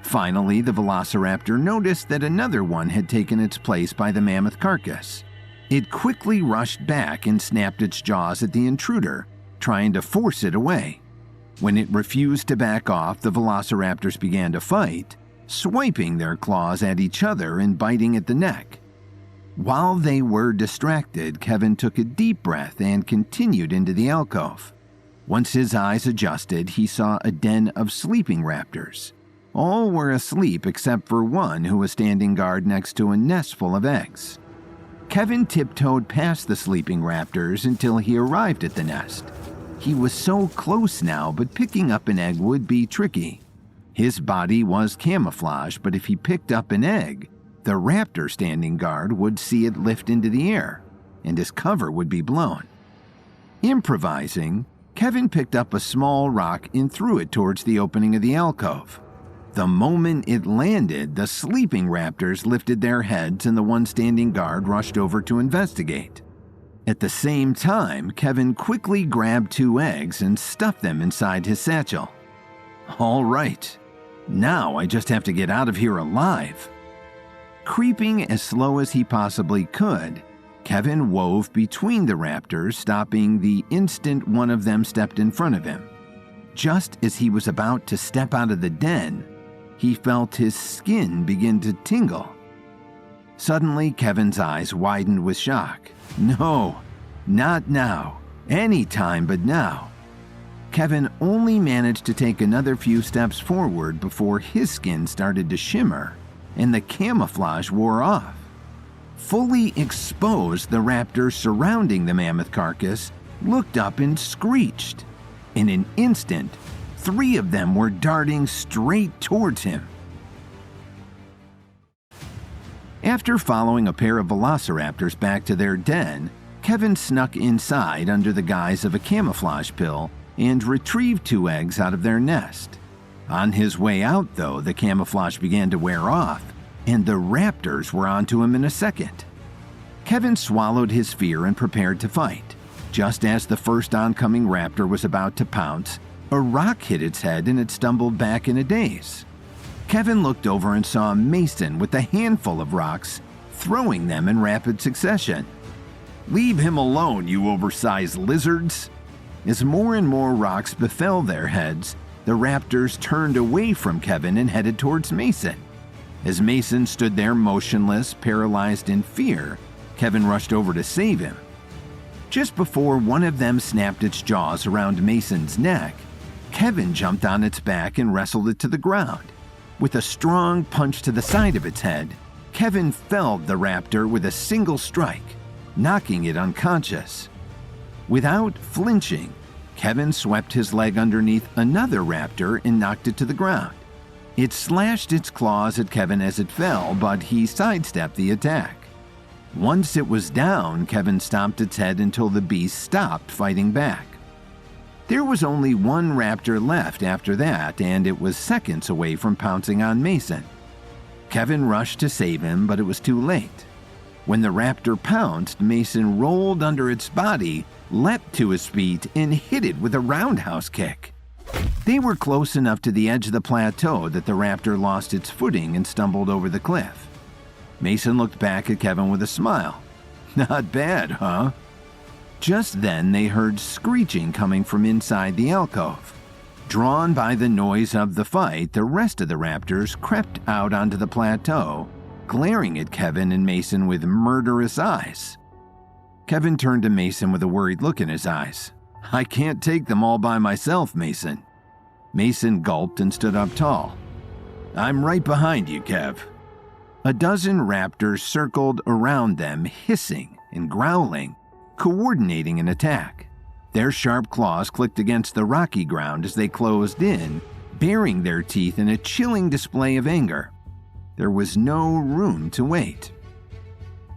Finally, the velociraptor noticed that another one had taken its place by the mammoth carcass. It quickly rushed back and snapped its jaws at the intruder, trying to force it away. When it refused to back off, the velociraptors began to fight, swiping their claws at each other and biting at the neck. While they were distracted, Kevin took a deep breath and continued into the alcove. Once his eyes adjusted, he saw a den of sleeping raptors. All were asleep except for one who was standing guard next to a nest full of eggs. Kevin tiptoed past the sleeping raptors until he arrived at the nest. He was so close now, but picking up an egg would be tricky. His body was camouflaged, but if he picked up an egg, the raptor standing guard would see it lift into the air, and his cover would be blown. Improvising, Kevin picked up a small rock and threw it towards the opening of the alcove. The moment it landed, the sleeping raptors lifted their heads and the one standing guard rushed over to investigate. At the same time, Kevin quickly grabbed 2 eggs and stuffed them inside his satchel. "All right, now I just have to get out of here alive." Creeping as slow as he possibly could, Kevin wove between the raptors, stopping the instant one of them stepped in front of him. Just as he was about to step out of the den, he felt his skin begin to tingle. Suddenly, Kevin's eyes widened with shock. No, not now. Any time but now. Kevin only managed to take another few steps forward before his skin started to shimmer and the camouflage wore off. Fully exposed, the raptors surrounding the mammoth carcass looked up and screeched. In an instant, 3 of them were darting straight towards him. After following a pair of velociraptors back to their den, Kevin snuck inside under the guise of a camouflage pill and retrieved 2 eggs out of their nest. On his way out, though, the camouflage began to wear off, and the raptors were onto him in a second. Kevin swallowed his fear and prepared to fight. Just as the first oncoming raptor was about to pounce, a rock hit its head and it stumbled back in a daze. Kevin looked over and saw Mason with a handful of rocks, throwing them in rapid succession. "Leave him alone, you oversized lizards!" As more and more rocks befell their heads, the raptors turned away from Kevin and headed towards Mason. As Mason stood there motionless, paralyzed in fear, Kevin rushed over to save him. Just before one of them snapped its jaws around Mason's neck, Kevin jumped on its back and wrestled it to the ground. With a strong punch to the side of its head, Kevin felled the raptor with a single strike, knocking it unconscious. Without flinching, Kevin swept his leg underneath another raptor and knocked it to the ground. It slashed its claws at Kevin as it fell, but he sidestepped the attack. Once it was down, Kevin stomped its head until the beast stopped fighting back. There was only one raptor left after that, and it was seconds away from pouncing on Mason. Kevin rushed to save him, but it was too late. When the raptor pounced, Mason rolled under its body, leapt to his feet, and hit it with a roundhouse kick. They were close enough to the edge of the plateau that the raptor lost its footing and stumbled over the cliff. Mason looked back at Kevin with a smile. "Not bad, huh?" Just then they heard screeching coming from inside the alcove. Drawn by the noise of the fight, the rest of the raptors crept out onto the plateau, glaring at Kevin and Mason with murderous eyes. Kevin turned to Mason with a worried look in his eyes. "I can't take them all by myself, Mason." Mason gulped and stood up tall. "I'm right behind you, Kev." A dozen raptors circled around them, hissing and growling, coordinating an attack. Their sharp claws clicked against the rocky ground as they closed in, baring their teeth in a chilling display of anger. There was no room to wait.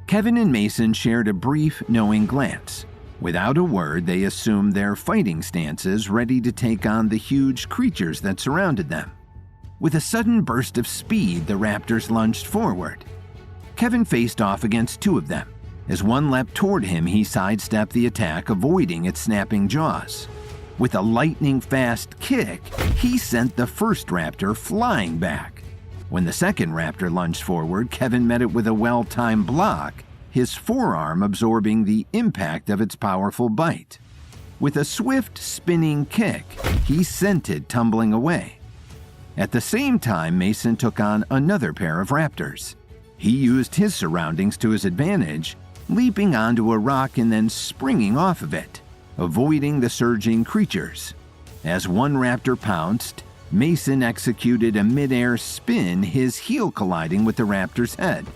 Kevin and Mason shared a brief, knowing glance. Without a word, they assumed their fighting stances, ready to take on the huge creatures that surrounded them. With a sudden burst of speed, the raptors lunged forward. Kevin faced off against two of them. As one leapt toward him, he sidestepped the attack, avoiding its snapping jaws. With a lightning-fast kick, he sent the first raptor flying back. When the second raptor lunged forward, Kevin met it with a well-timed block, his forearm absorbing the impact of its powerful bite. With a swift, spinning kick, he sent it tumbling away. At the same time, Mason took on another pair of raptors. He used his surroundings to his advantage, leaping onto a rock and then springing off of it, avoiding the surging creatures. As one raptor pounced, Mason executed a mid-air spin, his heel colliding with the raptor's head.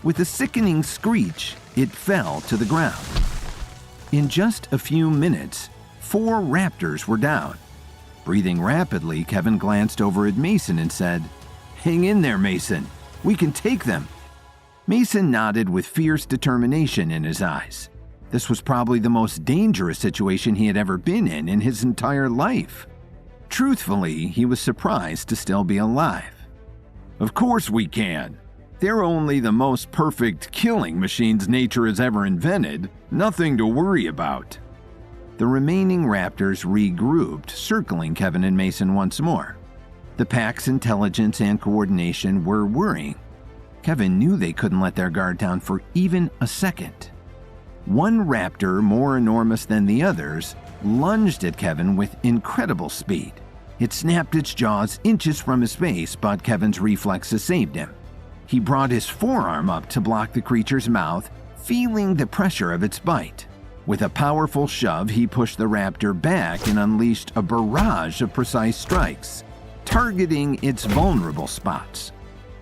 With a sickening screech, it fell to the ground. In just a few minutes, 4 raptors were down. Breathing rapidly, Kevin glanced over at Mason and said, "Hang in there, Mason. We can take them." Mason nodded with fierce determination in his eyes. This was probably the most dangerous situation he had ever been in his entire life. Truthfully, he was surprised to still be alive. "Of course we can. They're only the most perfect killing machines nature has ever invented. Nothing to worry about." The remaining raptors regrouped, circling Kevin and Mason once more. The pack's intelligence and coordination were worrying. Kevin knew they couldn't let their guard down for even a second. One raptor, more enormous than the others, lunged at Kevin with incredible speed. It snapped its jaws inches from his face, but Kevin's reflexes saved him. He brought his forearm up to block the creature's mouth, feeling the pressure of its bite. With a powerful shove, he pushed the raptor back and unleashed a barrage of precise strikes, targeting its vulnerable spots.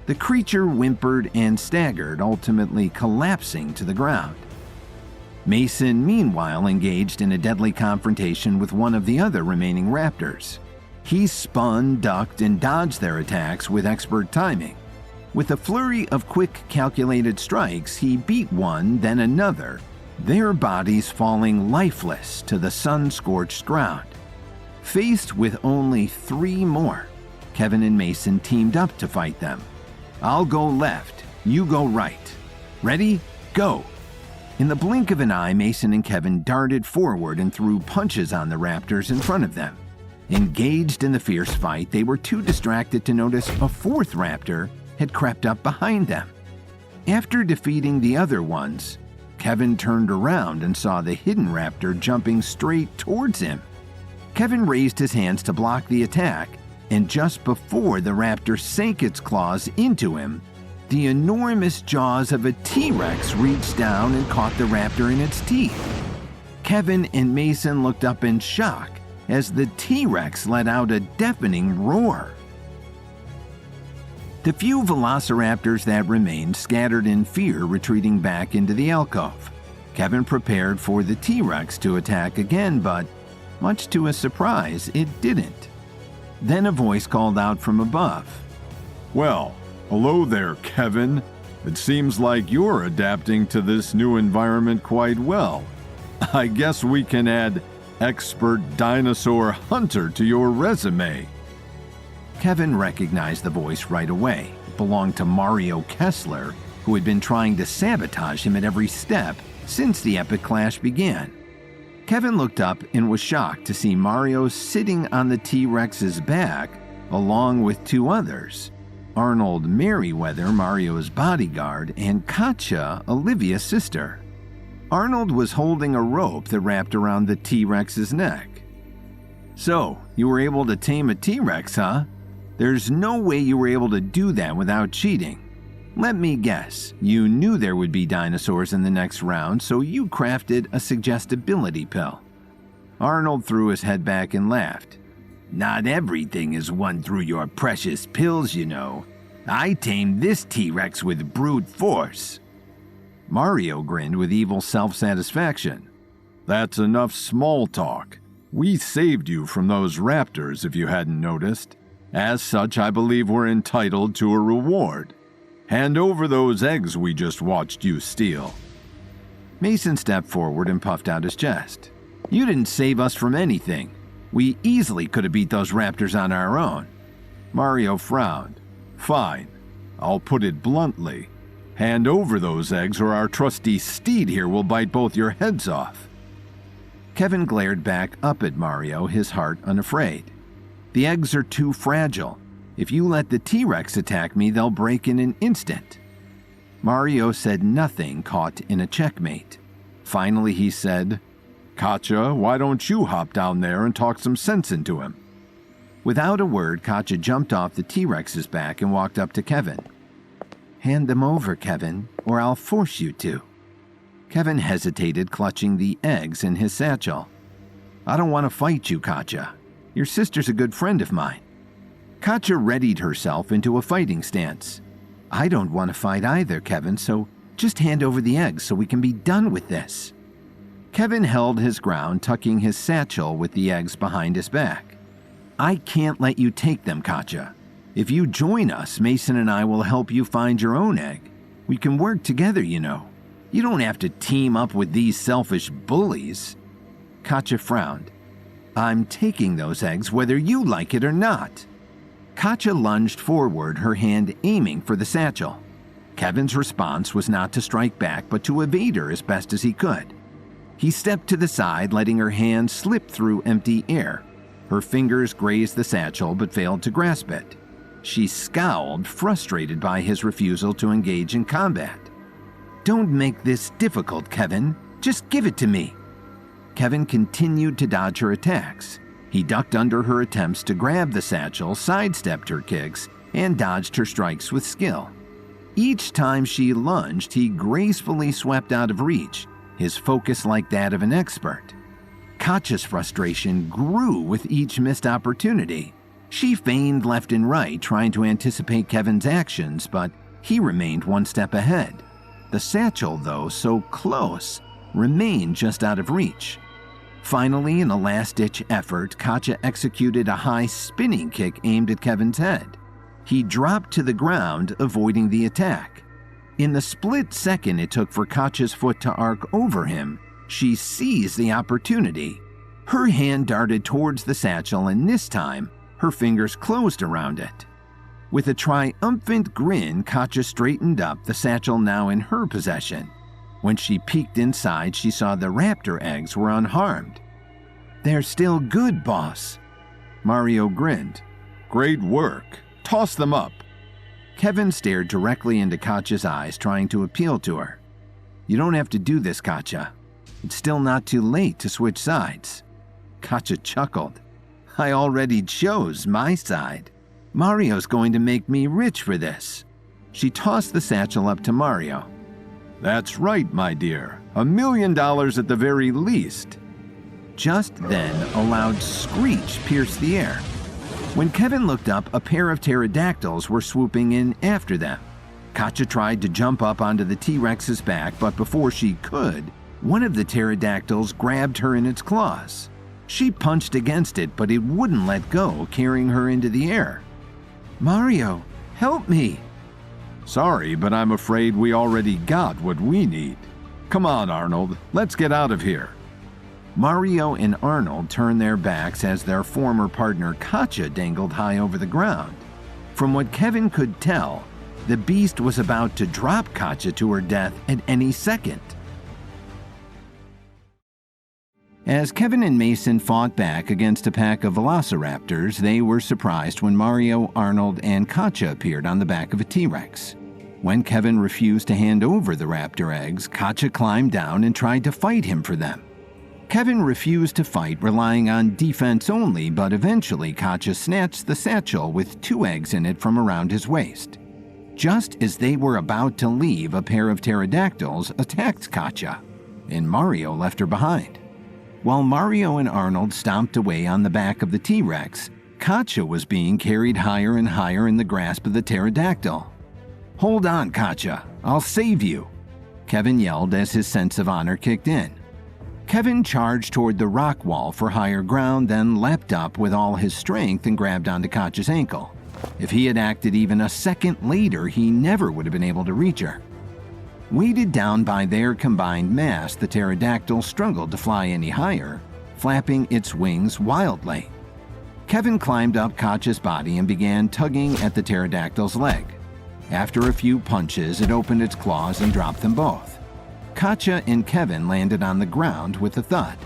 The creature whimpered and staggered, ultimately collapsing to the ground. Mason, meanwhile, engaged in a deadly confrontation with one of the other remaining raptors. He spun, ducked, and dodged their attacks with expert timing. With a flurry of quick, calculated strikes, he beat one, then another, their bodies falling lifeless to the sun-scorched ground. Faced with only 3 more, Kevin and Mason teamed up to fight them. "I'll go left, you go right. Ready? Go!" In the blink of an eye, Mason and Kevin darted forward and threw punches on the raptors in front of them. Engaged in the fierce fight, they were too distracted to notice a 4th raptor had crept up behind them. After defeating the other ones, Kevin turned around and saw the hidden raptor jumping straight towards him. Kevin raised his hands to block the attack, and just before the raptor sank its claws into him, the enormous jaws of a T-Rex reached down and caught the raptor in its teeth. Kevin and Mason looked up in shock as the T-Rex let out a deafening roar. The few velociraptors that remained scattered in fear, retreating back into the alcove. Kevin prepared for the T-Rex to attack again, but much to his surprise, it didn't. Then a voice called out from above.
Well, hello there, Kevin. It seems like you're adapting to this new environment quite well. I guess we can add expert dinosaur hunter to your resume.
Kevin recognized the voice right away. It belonged to Mario Kessler, who had been trying to sabotage him at every step since the epic clash began. Kevin looked up and was shocked to see Mario sitting on the T-Rex's back along with two others, Arnold Merriweather, Mario's bodyguard, and Katja, Olivia's sister. Arnold was holding a rope that wrapped around the T-Rex's neck. So, you were able to tame a T-Rex, huh? There's no way you were able to do that without cheating. Let me guess, you knew there would be dinosaurs in the next round, so you crafted a suggestibility pill. Arnold threw his head back and laughed. Not everything is won through your precious pills, you know. I tamed this T-Rex with brute force. Mario grinned with evil self-satisfaction.
That's enough small talk. We saved you from those raptors, if you hadn't noticed. As such, I believe we're entitled to a reward. Hand over those eggs we just watched you steal.
Mason stepped forward and puffed out his chest. You didn't save us from anything. We easily could have beat those raptors on our own.
Mario frowned. Fine. I'll put it bluntly. Hand over those eggs or our trusty steed here will bite both your heads off.
Kevin glared back up at Mario, his heart unafraid. The eggs are too fragile. If you let the T-Rex attack me, they'll break in an instant. Mario said nothing, caught in a checkmate. Finally he said,
Katja, why don't you hop down there and talk some sense into him?
Without a word, Katja jumped off the T-Rex's back and walked up to Kevin. Hand them over, Kevin, or I'll force you to. Kevin hesitated, clutching the eggs in his satchel. I don't want to fight you, Katja. Your sister's a good friend of mine. Katja readied herself into a fighting stance. I don't want to fight either, Kevin, so just hand over the eggs so we can be done with this. Kevin held his ground, tucking his satchel with the eggs behind his back. I can't let you take them, Katja. If you join us, Mason and I will help you find your own egg. We can work together, you know. You don't have to team up with these selfish bullies. Katja frowned. I'm taking those eggs whether you like it or not. Katja lunged forward, her hand aiming for the satchel. Kevin's response was not to strike back, but to evade her as best as he could. He stepped to the side, letting her hand slip through empty air. Her fingers grazed the satchel but failed to grasp it. She scowled, frustrated by his refusal to engage in combat. Don't make this difficult, Kevin. Just give it to me. Kevin continued to dodge her attacks. He ducked under her attempts to grab the satchel, sidestepped her kicks, and dodged her strikes with skill. Each time she lunged, he gracefully swept out of reach, his focus like that of an expert. Katja's frustration grew with each missed opportunity. She feigned left and right, trying to anticipate Kevin's actions, but he remained one step ahead. The satchel, though so close, remained just out of reach. Finally, in a last-ditch effort, Katja executed a high spinning kick aimed at Kevin's head. He dropped to the ground, avoiding the attack. In the split second it took for Katja's foot to arc over him, she seized the opportunity. Her hand darted towards the satchel, and this time, her fingers closed around it. With a triumphant grin, Katja straightened up, the satchel now in her possession. When she peeked inside, she saw the raptor eggs were unharmed. They're still good, boss. Mario grinned.
Great work. Toss them up.
Kevin stared directly into Katja's eyes, trying to appeal to her. You don't have to do this, Katja. It's still not too late to switch sides. Katja chuckled. I already chose my side. Mario's going to make me rich for this. She tossed the satchel up to Mario. That's right, my dear. $1 million at the very least. Just then, a loud screech pierced the air. When Kevin looked up, a pair of pterodactyls were swooping in after them. Katja tried to jump up onto the T-Rex's back, but before she could, one of the pterodactyls grabbed her in its claws. She punched against it, but it wouldn't let go, carrying her into the air. Mario, help me!
Sorry, but I'm afraid we already got what we need. Come on, Arnold, let's get out of here.
Mario and Arnold turned their backs as their former partner Katja dangled high over the ground. From what Kevin could tell, the beast was about to drop Katja to her death at any second. As Kevin and Mason fought back against a pack of velociraptors, they were surprised when Mario, Arnold, and Katja appeared on the back of a T-Rex. When Kevin refused to hand over the raptor eggs, Katja climbed down and tried to fight him for them. Kevin refused to fight, relying on defense only, but eventually Katja snatched the satchel with 2 eggs in it from around his waist. Just as they were about to leave, a pair of pterodactyls attacked Katja, and Mario left her behind. While Mario and Arnold stomped away on the back of the T-Rex, Katja was being carried higher and higher in the grasp of the pterodactyl. Hold on, Katja, I'll save you, Kevin yelled as his sense of honor kicked in. Kevin charged toward the rock wall for higher ground, then leapt up with all his strength and grabbed onto Katja's ankle. If he had acted even a second later, he never would have been able to reach her. Weighted down by their combined mass, the pterodactyl struggled to fly any higher, flapping its wings wildly. Kevin climbed up Katja's body and began tugging at the pterodactyl's leg. After a few punches, it opened its claws and dropped them both. Katja and Kevin landed on the ground with a thud.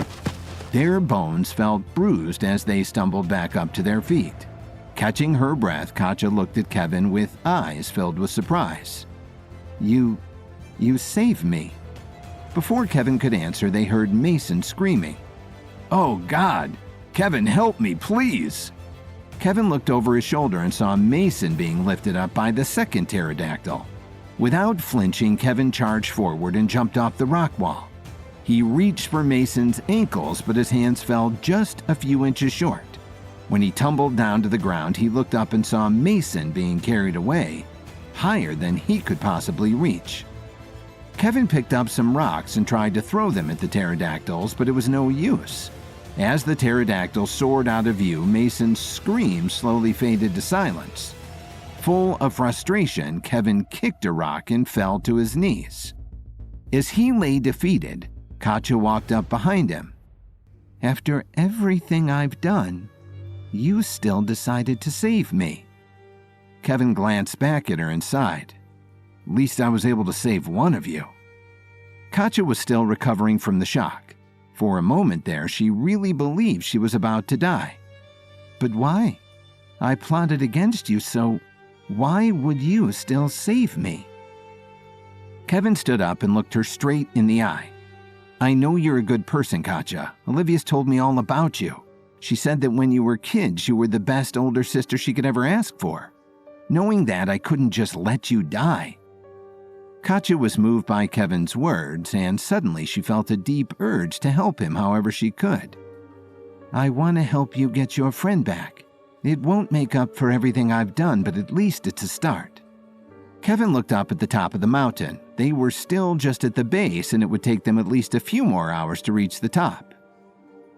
Their bones felt bruised as they stumbled back up to their feet. Catching her breath, Katja looked at Kevin with eyes filled with surprise. You saved me. Before Kevin could answer, they heard Mason screaming. Oh God! Kevin, help me, please! Kevin looked over his shoulder and saw Mason being lifted up by the second pterodactyl. Without flinching, Kevin charged forward and jumped off the rock wall. He reached for Mason's ankles, but his hands fell just a few inches short. When he tumbled down to the ground, he looked up and saw Mason being carried away, higher than he could possibly reach. Kevin picked up some rocks and tried to throw them at the pterodactyls, but it was no use. As the pterodactyl soared out of view, Mason's scream slowly faded to silence. Full of frustration, Kevin kicked a rock and fell to his knees. As he lay defeated, Katja walked up behind him. After everything I've done, you still decided to save me. Kevin glanced back at her and sighed. At least I was able to save one of you. Katja was still recovering from the shock. For a moment there, she really believed she was about to die. But why? I plotted against you, so why would you still save me? Kevin stood up and looked her straight in the eye. I know you're a good person, Katja. Olivia's told me all about you. She said that when you were kids, you were the best older sister she could ever ask for. Knowing that, I couldn't just let you die. Katja was moved by Kevin's words, and suddenly she felt a deep urge to help him however she could. I want to help you get your friend back. It won't make up for everything I've done, but at least it's a start. Kevin looked up at the top of the mountain. They were still just at the base, and it would take them at least a few more hours to reach the top.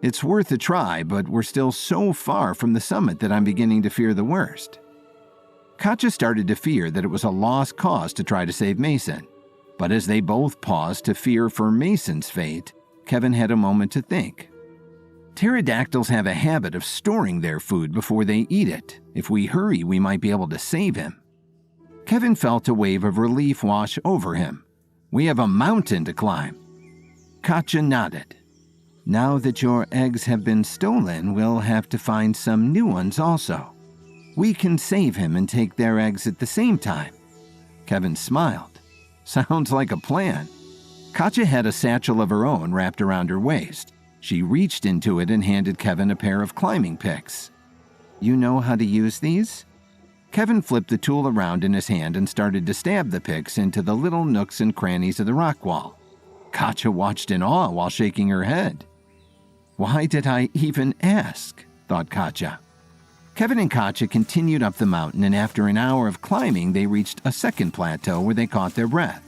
It's worth a try, but we're still so far from the summit that I'm beginning to fear the worst. Katja started to fear that it was a lost cause to try to save Mason. But as they both paused to fear for Mason's fate, Kevin had a moment to think. Pterodactyls have a habit of storing their food before they eat it. If we hurry, we might be able to save him. Kevin felt a wave of relief wash over him. We have a mountain to climb. Katja nodded. Now that your eggs have been stolen, we'll have to find some new ones also. We can save him and take their eggs at the same time. Kevin smiled. Sounds like a plan. Katja had a satchel of her own wrapped around her waist. She reached into it and handed Kevin a pair of climbing picks. "You know how to use these?" Kevin flipped the tool around in his hand and started to stab the picks into the little nooks and crannies of the rock wall. Katja watched in awe while shaking her head. "Why did I even ask?" thought Katja. Kevin and Katja continued up the mountain, and after an hour of climbing, they reached a second plateau where they caught their breath.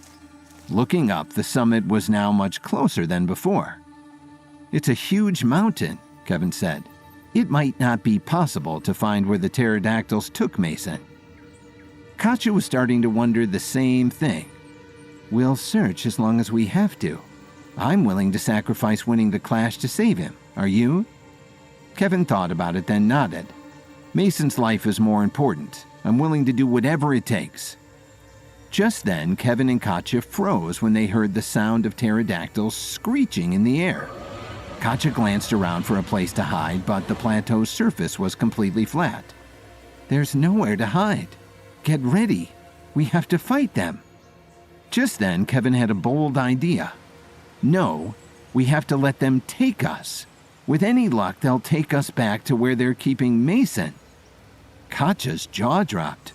Looking up, the summit was now much closer than before. "It's a huge mountain," Kevin said. "It might not be possible to find where the pterodactyls took Mason." Katja was starting to wonder the same thing. "We'll search as long as we have to. I'm willing to sacrifice winning the clash to save him. Are you?" Kevin thought about it, then nodded. "Mason's life is more important. I'm willing to do whatever it takes." Just then, Kevin and Katja froze when they heard the sound of pterodactyls screeching in the air. Katja glanced around for a place to hide, but the plateau's surface was completely flat. "There's nowhere to hide. Get ready. We have to fight them." Just then, Kevin had a bold idea. "No, we have to let them take us. With any luck, they'll take us back to where they're keeping Mason." Katja's jaw dropped.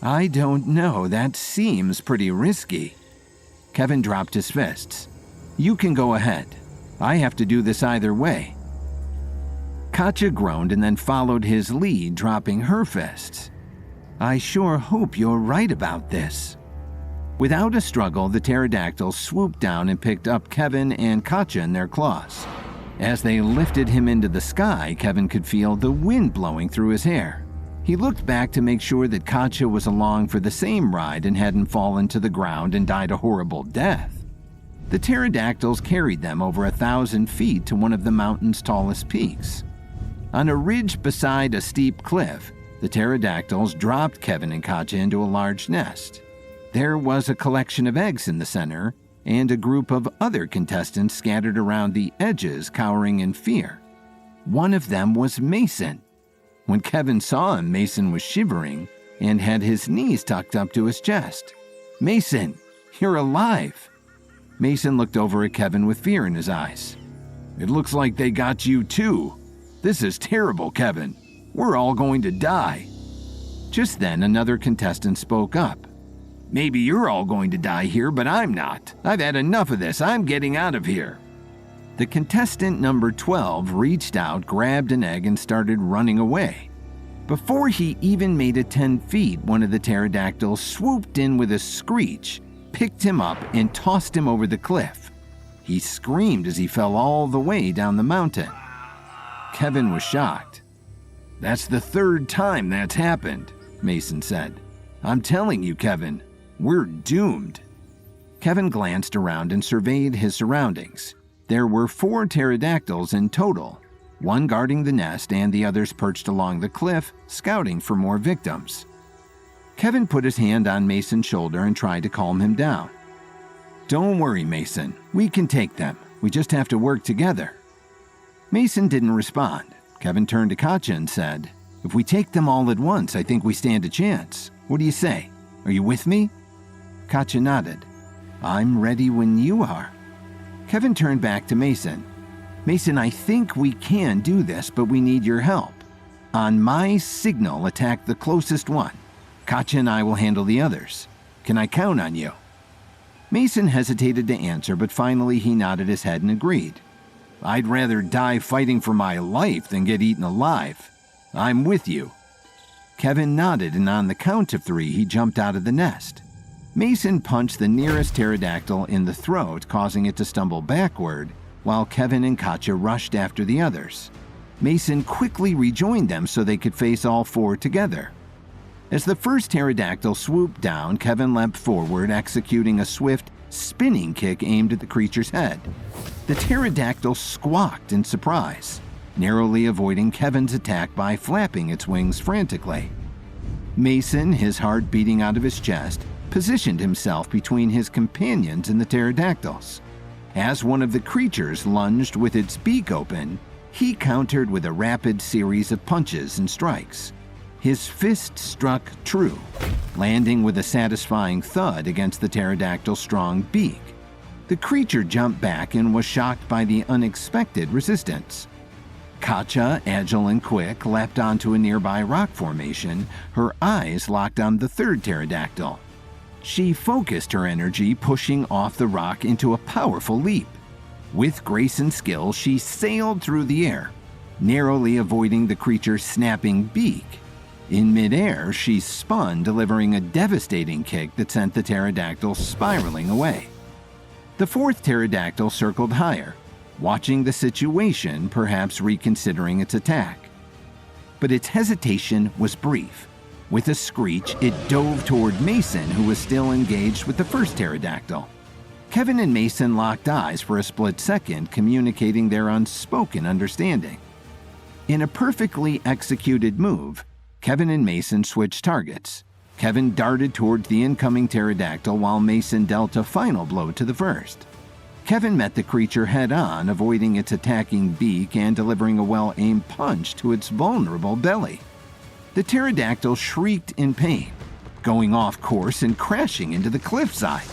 "I don't know, that seems pretty risky." Kevin dropped his fists. "You can go ahead. I have to do this either way." Katja groaned and then followed his lead, dropping her fists. "I sure hope you're right about this." Without a struggle, the pterodactyls swooped down and picked up Kevin and Katja in their claws. As they lifted him into the sky, Kevin could feel the wind blowing through his hair. He looked back to make sure that Katja was along for the same ride and hadn't fallen to the ground and died a horrible death. The pterodactyls carried them over 1,000 feet to one of the mountain's tallest peaks. On a ridge beside a steep cliff, the pterodactyls dropped Kevin and Katja into a large nest. There was a collection of eggs in the center, and a group of other contestants scattered around the edges, cowering in fear. One of them was Mason. When Kevin saw him, Mason was shivering and had his knees tucked up to his chest. "Mason, you're alive!" Mason looked over at Kevin with fear in his eyes. "It looks like they got you too. This is terrible, Kevin. We're all going to die." Just then, another contestant spoke up. "Maybe you're all going to die here, but I'm not. I've had enough of this. I'm getting out of here." The contestant number 12 reached out, grabbed an egg, and started running away. Before he even made it 10 feet, one of the pterodactyls swooped in with a screech, picked him up, and tossed him over the cliff. He screamed as he fell all the way down the mountain. Kevin was shocked. "That's the third time that's happened," Mason said. "I'm telling you, Kevin, we're doomed." Kevin glanced around and surveyed his surroundings. There were 4 pterodactyls in total, one guarding the nest and the others perched along the cliff, scouting for more victims. Kevin put his hand on Mason's shoulder and tried to calm him down. "Don't worry, Mason. We can take them. We just have to work together." Mason didn't respond. Kevin turned to Katja and said, "If we take them all at once, I think we stand a chance. What do you say? Are you with me?" Katja nodded. "I'm ready when you are." Kevin turned back to Mason. "Mason, I think we can do this, but we need your help. On my signal, attack the closest one. Katja and I will handle the others. Can I count on you?" Mason hesitated to answer, but finally he nodded his head and agreed. "I'd rather die fighting for my life than get eaten alive. I'm with you." Kevin nodded, and on the count of 3, he jumped out of the nest. Mason punched the nearest pterodactyl in the throat, causing it to stumble backward, while Kevin and Katja rushed after the others. Mason quickly rejoined them so they could face all 4 together. As the first pterodactyl swooped down, Kevin leapt forward, executing a swift, spinning kick aimed at the creature's head. The pterodactyl squawked in surprise, narrowly avoiding Kevin's attack by flapping its wings frantically. Mason, his heart beating out of his chest, positioned himself between his companions and the pterodactyls. As one of the creatures lunged with its beak open, he countered with a rapid series of punches and strikes. His fist struck true, landing with a satisfying thud against the pterodactyl's strong beak. The creature jumped back and was shocked by the unexpected resistance. Katja, agile and quick, leapt onto a nearby rock formation, her eyes locked on the third pterodactyl. She focused her energy, pushing off the rock into a powerful leap. With grace and skill, she sailed through the air, narrowly avoiding the creature's snapping beak. In midair, she spun, delivering a devastating kick that sent the pterodactyl spiraling away. The fourth pterodactyl circled higher, watching the situation, perhaps reconsidering its attack. But its hesitation was brief. With a screech, it dove toward Mason, who was still engaged with the first pterodactyl. Kevin and Mason locked eyes for a split second, communicating their unspoken understanding. In a perfectly executed move, Kevin and Mason switched targets. Kevin darted towards the incoming pterodactyl while Mason dealt a final blow to the first. Kevin met the creature head-on, avoiding its attacking beak and delivering a well-aimed punch to its vulnerable belly. The pterodactyl shrieked in pain, going off course and crashing into the cliffside.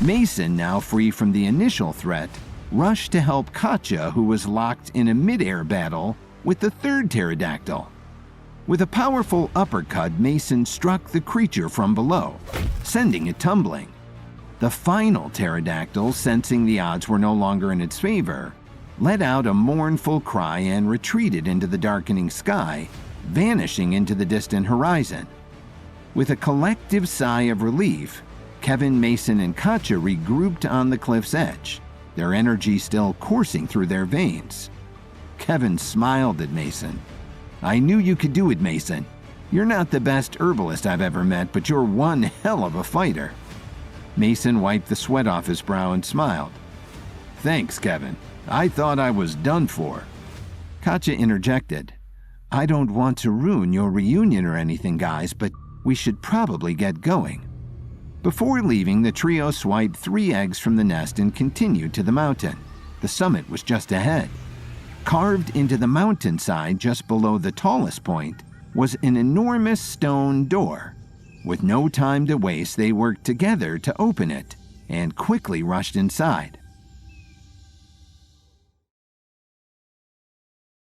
Mason, now free from the initial threat, rushed to help Katja, who was locked in a mid-air battle with the third pterodactyl. With a powerful uppercut, Mason struck the creature from below, sending it tumbling. The final pterodactyl, sensing the odds were no longer in its favor, let out a mournful cry and retreated into the darkening sky, vanishing into the distant horizon. With a collective sigh of relief, Kevin, Mason, and Katja regrouped on the cliff's edge, their energy still coursing through their veins. Kevin smiled at Mason. "I knew you could do it, Mason. You're not the best herbalist I've ever met, but you're one hell of a fighter." Mason wiped the sweat off his brow and smiled. "Thanks, Kevin. I thought I was done for." Katja interjected. "I don't want to ruin your reunion or anything, guys, but we should probably get going." Before leaving, the trio swiped 3 eggs from the nest and continued to the mountain. The summit was just ahead. Carved into the mountainside just below the tallest point was an enormous stone door. With no time to waste, they worked together to open it and quickly rushed inside.